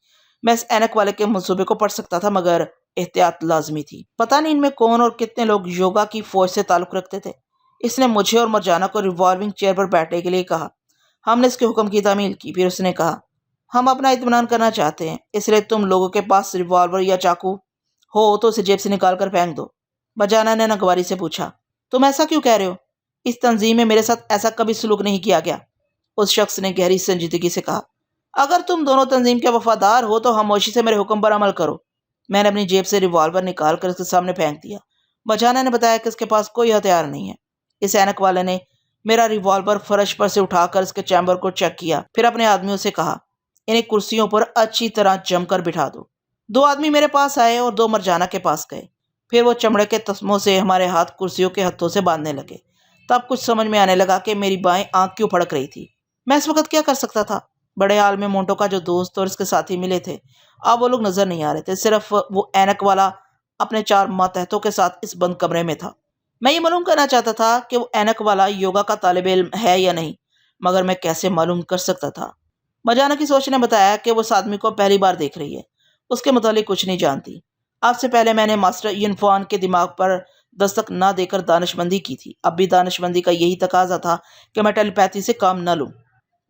میں اس اینک والے کے منصوبے کو پڑھ سکتا تھا، مگر احتیاط لازمی تھی۔ پتہ نہیں ان میں کون اور کتنے لوگ یوگا کی فوج سے تعلق رکھتے تھے۔ اس نے مجھے اور مرجانہ کو ریوالونگ چیئر پر بیٹھنے کے لیے کہا۔ ہم نے اس کے حکم کی تعمیل کی۔ پھر اس نے کہا، ہم اپنا اطمینان کرنا چاہتے ہیں، اس لیے تم لوگوں کے پاس ریوالور یا چاقو ہو تو اسے جیب سے نکال کر پھینک دو۔ مرجانہ نے ناگواری سے پوچھا، تم ایسا کیوں کہہ رہے ہو؟ اس تنظیم میں میرے ساتھ ایسا کبھی سلوک نہیں کیا گیا۔ اس شخص نے گہری سنجیدگی سے کہا، اگر تم دونوں تنظیم کے وفادار ہو تو خاموشی سے میرے حکم پر عمل کرو۔ میں نے اپنی جیب سے ریوالور نکال کر اس کے سامنے پھینک دیا۔ مرجانہ نے بتایا کہ اس کے پاس کوئی ہتھیار نہیں ہے۔ اس اینک والے نے میرا ریوالور فرش پر سے اٹھا کر اس کے چیمبر کو چیک کیا، پھر اپنے آدمیوں سے کہا، انہیں کرسیوں پر اچھی طرح جم کر بٹھا دو۔ 2 آدمی میرے پاس آئے اور 2 مرجانہ کے پاس گئے۔ پھر وہ چمڑے کے تسموں سے ہمارے ہاتھ کرسیوں کے ہتھوں سے باندھنے لگے۔ تب کچھ سمجھ میں آنے لگا کہ میری بائیں آنکھ کیوں پھڑک رہی تھی۔ میں اس وقت کیا کر سکتا تھا؟ بڑے حال میں مونٹو کا جو دوست اور اس کے ساتھی ملے تھے، اب وہ لوگ نظر نہیں آ رہے تھے۔ صرف وہ اینک والا اپنے 4 ماتحتوں کے ساتھ اس بند کمرے میں تھا۔ میں یہ معلوم کرنا چاہتا تھا کہ وہ اینک والا یوگا کا طالب علم ہے یا نہیں، مگر میں کیسے معلوم کر سکتا تھا؟ مرجانہ کی سوچ نے بتایا کہ وہ اس آدمی کو پہلی بار دیکھ رہی ہے، اس کے متعلق کچھ نہیں جانتی۔ اب سے پہلے میں نے ماسٹر ینفوان کے دماغ پر دستک نہ دے کر دانش مندی کی تھی۔ اب بھی دانش مندی کا یہی تقاضا تھا کہ میں ٹیلی پیتھی سے کام نہ لوں۔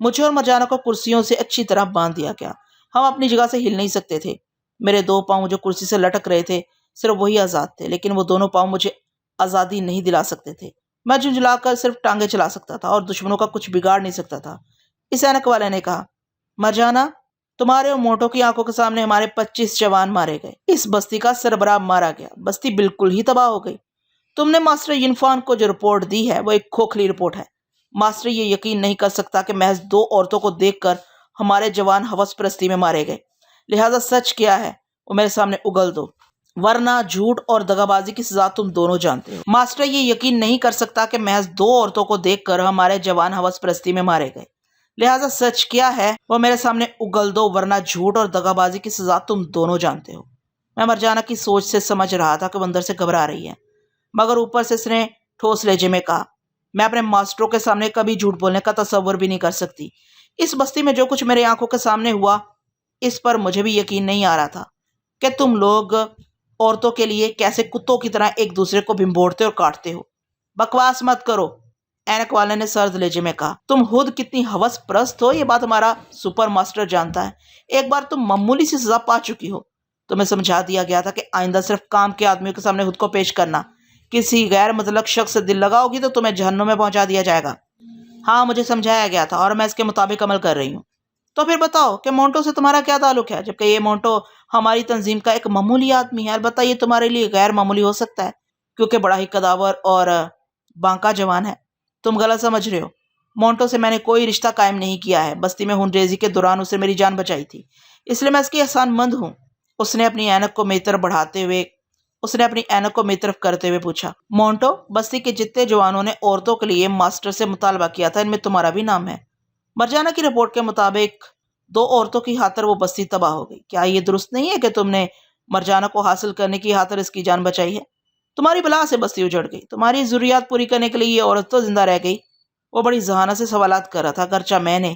مجھے اور مرجانہ کو کرسیوں سے اچھی طرح باندھ دیا گیا۔ ہم اپنی جگہ سے ہل نہیں سکتے تھے۔ میرے 2 پاؤں جو کرسی سے لٹک رہے تھے صرف وہی آزاد تھے، لیکن وہ دونوں پاؤں مجھے آزادی نہیں دلا سکتے تھے۔ میں جھنجھلا کر صرف ٹانگیں چلا سکتا تھا اور دشمنوں کا کچھ بگاڑ نہیں سکتا تھا۔ اس اینک والے نے کہا، مرجانہ، تمہارے اور مونٹو کی آنکھوں کے سامنے ہمارے 25 جوان مارے گئے، اس بستی کا سربراہ مارا گیا، بستی بالکل ہی تباہ ہو گئی۔ تم نے ماسٹر ینفان کو جو رپورٹ دی ہے وہ ایک کھوکھلی رپورٹ ہے۔ ماسٹر یہ یقین نہیں کر سکتا کہ محض 2 عورتوں کو دیکھ کر ہمارے جوان ہوس پرستی میں مارے گئے، لہذا سچ کیا ہے وہ میرے سامنے اگل دو، ورنہ جھوٹ اور دغابازی کی سزا تم دونوں جانتے ہو۔ ماسٹر یہ یقین نہیں کر سکتا کہ محض 2 عورتوں کو دیکھ کر ہمارے جوان ہوس پرستی میں مارے گئے، لہذا سچ کیا ہے وہ میرے سامنے اگل دو، ورنہ جھوٹ اور دغابازی کی سزا تم دونوں جانتے ہو۔ میں مرجانہ کی سوچ سے سمجھ رہا تھا کہ وہ اندر سے گھبرا رہی ہے، مگر اوپر سے اس نے ٹھوس لہجے میں کہا، میں اپنے ماسٹروں کے سامنے کبھی جھوٹ بولنے کا تصور بھی نہیں کر سکتی۔ اس بستی میں جو کچھ میرے آنکھوں کے سامنے ہوا، اس پر مجھے بھی یقین نہیں آ رہا تھا کہ تم لوگ عورتوں کے لیے کیسے کتوں کی طرح ایک دوسرے کو بھمبوڑتے اور کاٹتے ہو۔ بکواس مت کرو، اینک والے نے سرد لہجے میں کہا، تم خود کتنی ہوس پرست ہو یہ بات ہمارا سپر ماسٹر جانتا ہے۔ ایک بار تم معمولی سی سزا پا چکی ہو۔ تمہیں سمجھا دیا گیا تھا کہ آئندہ صرف کام کے آدمیوں کے سامنے خود کو پیش کرنا، کسی غیر متعلق شخص سے دل لگاؤ گی تو تمہیں جہنم میں پہنچا دیا جائے گا۔ ہاں، مجھے سمجھایا گیا تھا اور میں اس کے مطابق عمل کر رہی ہوں۔ تو پھر بتاؤ کہ مونٹو سے تمہارا کیا تعلق ہے، جبکہ یہ مونٹو ہماری تنظیم کا ایک معمولی آدمی ہے۔ البتہ یہ تمہارے لیے غیر معمولی ہو سکتا ہے کیونکہ بڑا ہی قداور اور بانکا جوان ہے۔ تم غلط سمجھ رہے ہو۔ مونٹو سے میں نے کوئی رشتہ قائم نہیں کیا ہے۔ بستی میں خون ریزی کے دوران اسے میری جان بچائی تھی، اس لیے میں اس کی احسان مند ہوں۔ اس نے اپنی اینک کو میری طرف کرتے ہوئے پوچھا، مونٹو، بستی کے جتنے جوانوں نے عورتوں کے لیے ماسٹر سے مطالبہ کیا تھا ان میں تمہارا بھی نام ہے؟ مرجانہ کی رپورٹ کے مطابق 2 عورتوں کی خاطر وہ بستی تباہ ہو گئی۔ کیا یہ درست نہیں ہے کہ تم نے مرجانہ کو حاصل کرنے کی خاطر اس کی جان بچائی ہے؟ تمہاری بلا سے بستی اجڑ گئی، تمہاری ضروریات پوری کرنے کے لیے یہ عورت تو زندہ رہ گئی۔ وہ بڑی ذہانت سے سوالات کر رہا تھا، اگرچہ میں نے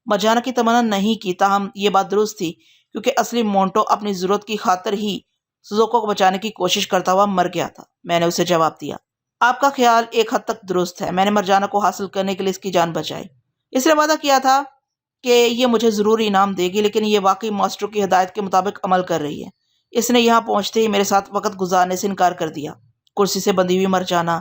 مرجانہ کی تمنا نہیں کی، تاہم یہ بات درست تھی کیونکہ اصلی مونٹو اپنی ضرورت کی خاطر ہی سوزوکو کو بچانے کی کوشش کرتا ہوا مر گیا تھا۔ میں نے اسے جواب دیا، آپ کا خیال ایک حد تک درست ہے، میں نے مرجانہ کو حاصل کرنے کے لیے اس کی جان بچائی، اس نے وعدہ کیا تھا کہ یہ مجھے ضرور انعام دے گی، لیکن یہ واقعی ماسٹر کی ہدایت کے مطابق عمل کر رہی ہے۔ اس نے یہاں پہنچتے ہی میرے ساتھ وقت گزارنے سے انکار کر دیا۔ کرسی سے بندھی ہوئی مرجانہ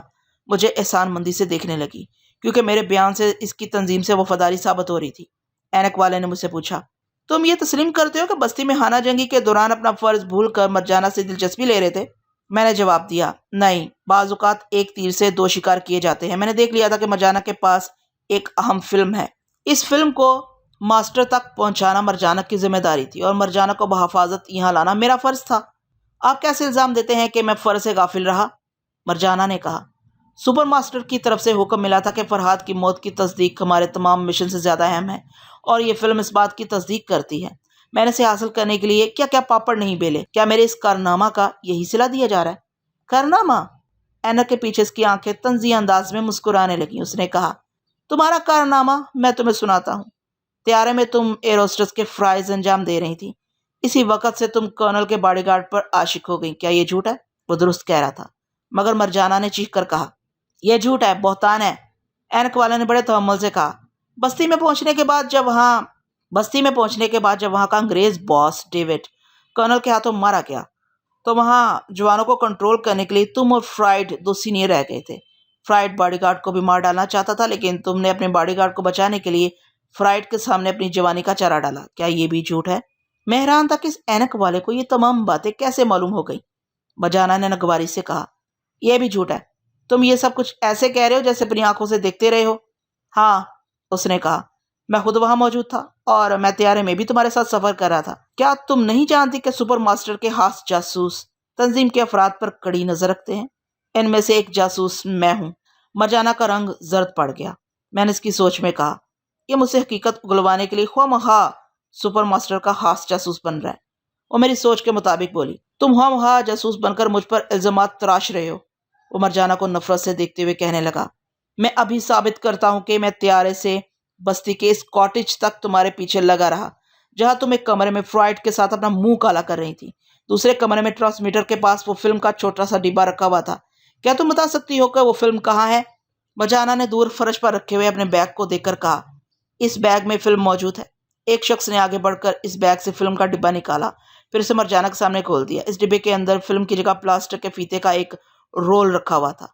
مجھے احسان مندی سے دیکھنے لگی کیونکہ میرے بیان سے اس کی تنظیم سے وفاداری ثابت ہو رہی تھی۔ اینک والے نے مجھ سے پوچھا، تم یہ تسلیم کرتے ہو کہ بستی میں خانہ جنگی کے دوران اپنا فرض بھول کر مرجانہ سے دلچسپی لے رہے تھے؟ میں نے جواب دیا، نہیں، بعض اوقات ایک تیر سے 2 شکار کیے جاتے ہیں۔ میں نے دیکھ لیا تھا کہ مرجانہ کے پاس ایک اہم فلم ہے۔ اس فلم کو ماسٹر تک پہنچانا مرجانہ کی ذمہ داری تھی اور مرجانہ کو بحفاظت یہاں لانا میرا فرض تھا۔ آپ کیسے الزام دیتے ہیں کہ میں فرض سے غافل رہا؟ مرجانہ نے کہا، سپر ماسٹر کی طرف سے حکم ملا تھا کہ فرحاد کی موت کی تصدیق ہمارے تمام مشن سے زیادہ اہم ہے، اور یہ فلم اس بات کی تصدیق کرتی ہے۔ میں نے اسے حاصل کرنے کے لیے کیا کیا پاپڑ نہیں بیلے۔ کیا میرے اس کارنامہ کا یہی صلہ دیا جا رہا ہے؟ کارنامہ؟ اینک کے پیچھے اس کی آنکھیں طنزیہ انداز میں مسکرانے لگیں۔ اس نے کہا، تمہارا کارنامہ میں تمہیں سناتا ہوں۔ طیارے میں تم ایروسٹس کے فرائض انجام دے رہی تھی، اسی وقت سے تم کرنل کے باڈی گارڈ پر عاشق ہو گئی۔ کیا یہ جھوٹ ہے؟ وہ درست کہہ رہا تھا، مگر مرجانہ نے چیخ کر کہا، یہ جھوٹ ہے، بہتان ہے۔ اینک والے نے بڑے تحمل سے کہا، بستی میں پہنچنے کے بعد جب وہاں کا انگریز باس ڈیوڈ کرنل کے ہاتھوں مارا گیا تو وہاں جوانوں کو کنٹرول کرنے کے لیے تم اور فرائڈ 2 سینئر رہ گئے تھے۔ فرائڈ باڈی گارڈ کو بھی مار ڈالنا چاہتا تھا، لیکن تم نے اپنے باڈی گارڈ کو بچانے کے لیے فرائڈ کے سامنے اپنی جوانی کا چارہ ڈالا۔ کیا یہ بھی جھوٹ ہے؟ میں حیران تھا کہ اس اینک والے کو یہ تمام باتیں کیسے معلوم ہو گئی۔ مرجانہ نے ناگواری سے کہا، یہ بھی جھوٹ ہے، تم یہ سب کچھ ایسے کہہ رہے ہو جیسے اپنی آنکھوں سے دیکھتے رہے ہو۔ ہاں، اس نے کہا، میں خود وہاں موجود تھا اور میں طیارے میں بھی تمہارے ساتھ سفر کر رہا تھا۔ کیا تم نہیں جانتی کہ سپر ماسٹر کے خاص جاسوس تنظیم کے افراد پر کڑی نظر رکھتے ہیں؟ ان میں سے ایک جاسوس میں ہوں۔ مرجانہ کا رنگ زرد پڑ گیا۔ میں نے اس کی سوچ میں کہا، یہ مجھ سے حقیقت اگلوانے کے لیے خواہ مخواہ سپر ماسٹر کا خاص جاسوس بن رہا ہے۔ وہ میری سوچ کے مطابق بولی، تم خواہ مخواہ جاسوس بن کر مجھ پر الزامات تراش رہے ہو۔ وہ مرجانہ کو نفرت سے دیکھتے ہوئے کہنے لگا، میں ابھی ثابت کرتا ہوں کہ میں طیارے سے بستی کے اس کاٹیج تک تمہارے پیچھے لگا رہا، جہاں تم ایک کمرے میں فرائڈ کے ساتھ اپنا منہ کالا کر رہی تھی۔ دوسرے کمرے میں ٹرانسمیٹر کے پاس وہ فلم کا چھوٹا سا ڈبہ رکھا ہوا تھا۔ کیا تم بتا سکتی ہو کہ وہ فلم کہاں ہے؟ مرجانہ نے دور فرش پر رکھے ہوئے اپنے بیگ کو دیکھ کر کہا، اس بیگ میں فلم موجود ہے۔ ایک شخص نے آگے بڑھ کر اس بیگ سے فلم کا ڈبہ نکالا، پھر اسے مرجانہ کے سامنے کھول دیا۔ اس ڈبے کے اندر فلم کی جگہ پلاسٹک کے فیتے کا ایک رول رکھا ہوا تھا۔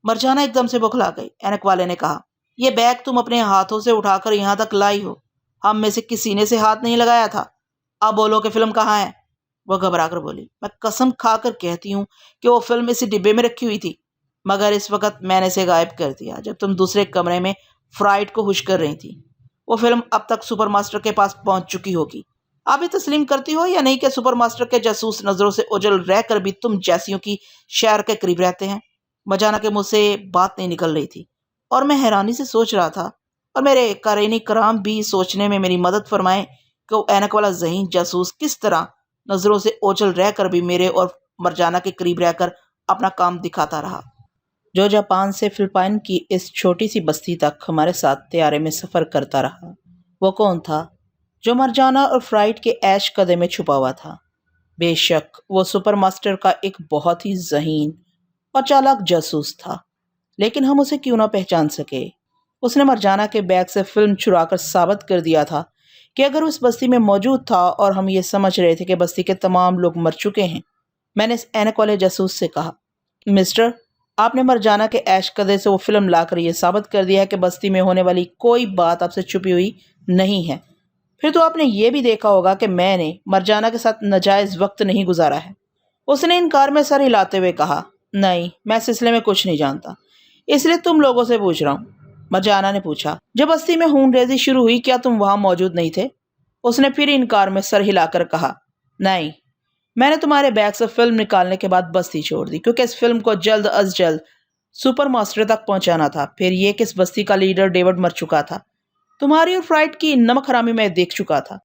مرجانہ ایک دم سے بوکھلا گئی۔ اینک والے نے کہا، یہ بیگ تم اپنے ہاتھوں سے اٹھا کر یہاں تک لائی ہو، ہم میں سے کسی نے سے ہاتھ نہیں لگایا تھا۔ اب بولو کہ فلم کہاں ہے؟ وہ گھبرا کر بولی، میں قسم کھا کر کہتی ہوں کہ وہ فلم اسی ڈبے میں رکھی ہوئی تھی، مگر اس وقت میں نے اسے غائب کر دیا جب تم دوسرے کمرے میں فرائڈ کو خوش کر رہی تھی۔ وہ فلم اب تک سپر ماسٹر کے پاس پہنچ چکی ہوگی۔ آپ یہ تسلیم کرتی ہو یا نہیں کہ سپر ماسٹر کے جاسوس نظروں سے اوجھل رہ کر بھی تم جیسیوں کی شہر کے قریب رہتے ہیں؟ مرجانہ کے منہ سے بات نہیں نکل رہی تھی اور میں حیرانی سے سوچ رہا تھا، اور میرے قارئین کرام بھی سوچنے میں میری مدد فرمائیں کہ وہ اینک والا ذہین جاسوس کس طرح نظروں سے اوجھل رہ کر بھی میرے اور مرجانہ کے قریب رہ کر اپنا کام دکھاتا رہا۔ جو جاپان سے فلپائن کی اس چھوٹی سی بستی تک ہمارے ساتھ طیارے میں سفر کرتا رہا، وہ کون تھا جو مرجانہ اور فرائڈ کے عیش قدے میں چھپا ہوا تھا؟ بے شک وہ سپر ماسٹر کا ایک بہت ہی ذہین اور چالاک جاسوس تھا، لیکن ہم اسے کیوں نہ پہچان سکے؟ اس نے مرجانہ کے بیگ سے فلم چرا کر ثابت کر دیا تھا کہ اگر اس بستی میں موجود تھا اور ہم یہ سمجھ رہے تھے کہ بستی کے تمام لوگ مر چکے ہیں۔ میں نے اس اینک والے جاسوس سے کہا، مسٹر، آپ نے مرجانہ کے عیش قدے سے وہ فلم لا کر یہ ثابت کر دیا ہے کہ بستی میں ہونے والی کوئی بات آپ سے چھپی ہوئی نہیں ہے۔ پھر تو آپ نے یہ بھی دیکھا ہوگا کہ میں نے مرجانہ کے ساتھ ناجائز وقت نہیں گزارا ہے۔ اس نے انکار میں سر ہلاتے ہوئے کہا، نہیں، میں اس سلسلے میں کچھ نہیں جانتا، اس لیے تم لوگوں سے پوچھ رہا ہوں۔ مرجانہ نے پوچھا، جب بستی میں خون ریزی شروع ہوئی کیا تم وہاں موجود نہیں تھے؟ اس نے پھر انکار میں سر ہلا کر کہا، نہیں، میں نے تمہارے بیگ سے فلم نکالنے کے بعد بستی چھوڑ دی کیونکہ اس فلم کو جلد از جلد سپر ماسٹر تک پہنچانا تھا۔ پھر یہ کہ اس بستی کا لیڈر ڈیوڈ مر چکا تھا، تمہاری اور فرائڈ کی نمک حرامی میں دیکھ چکا تھا۔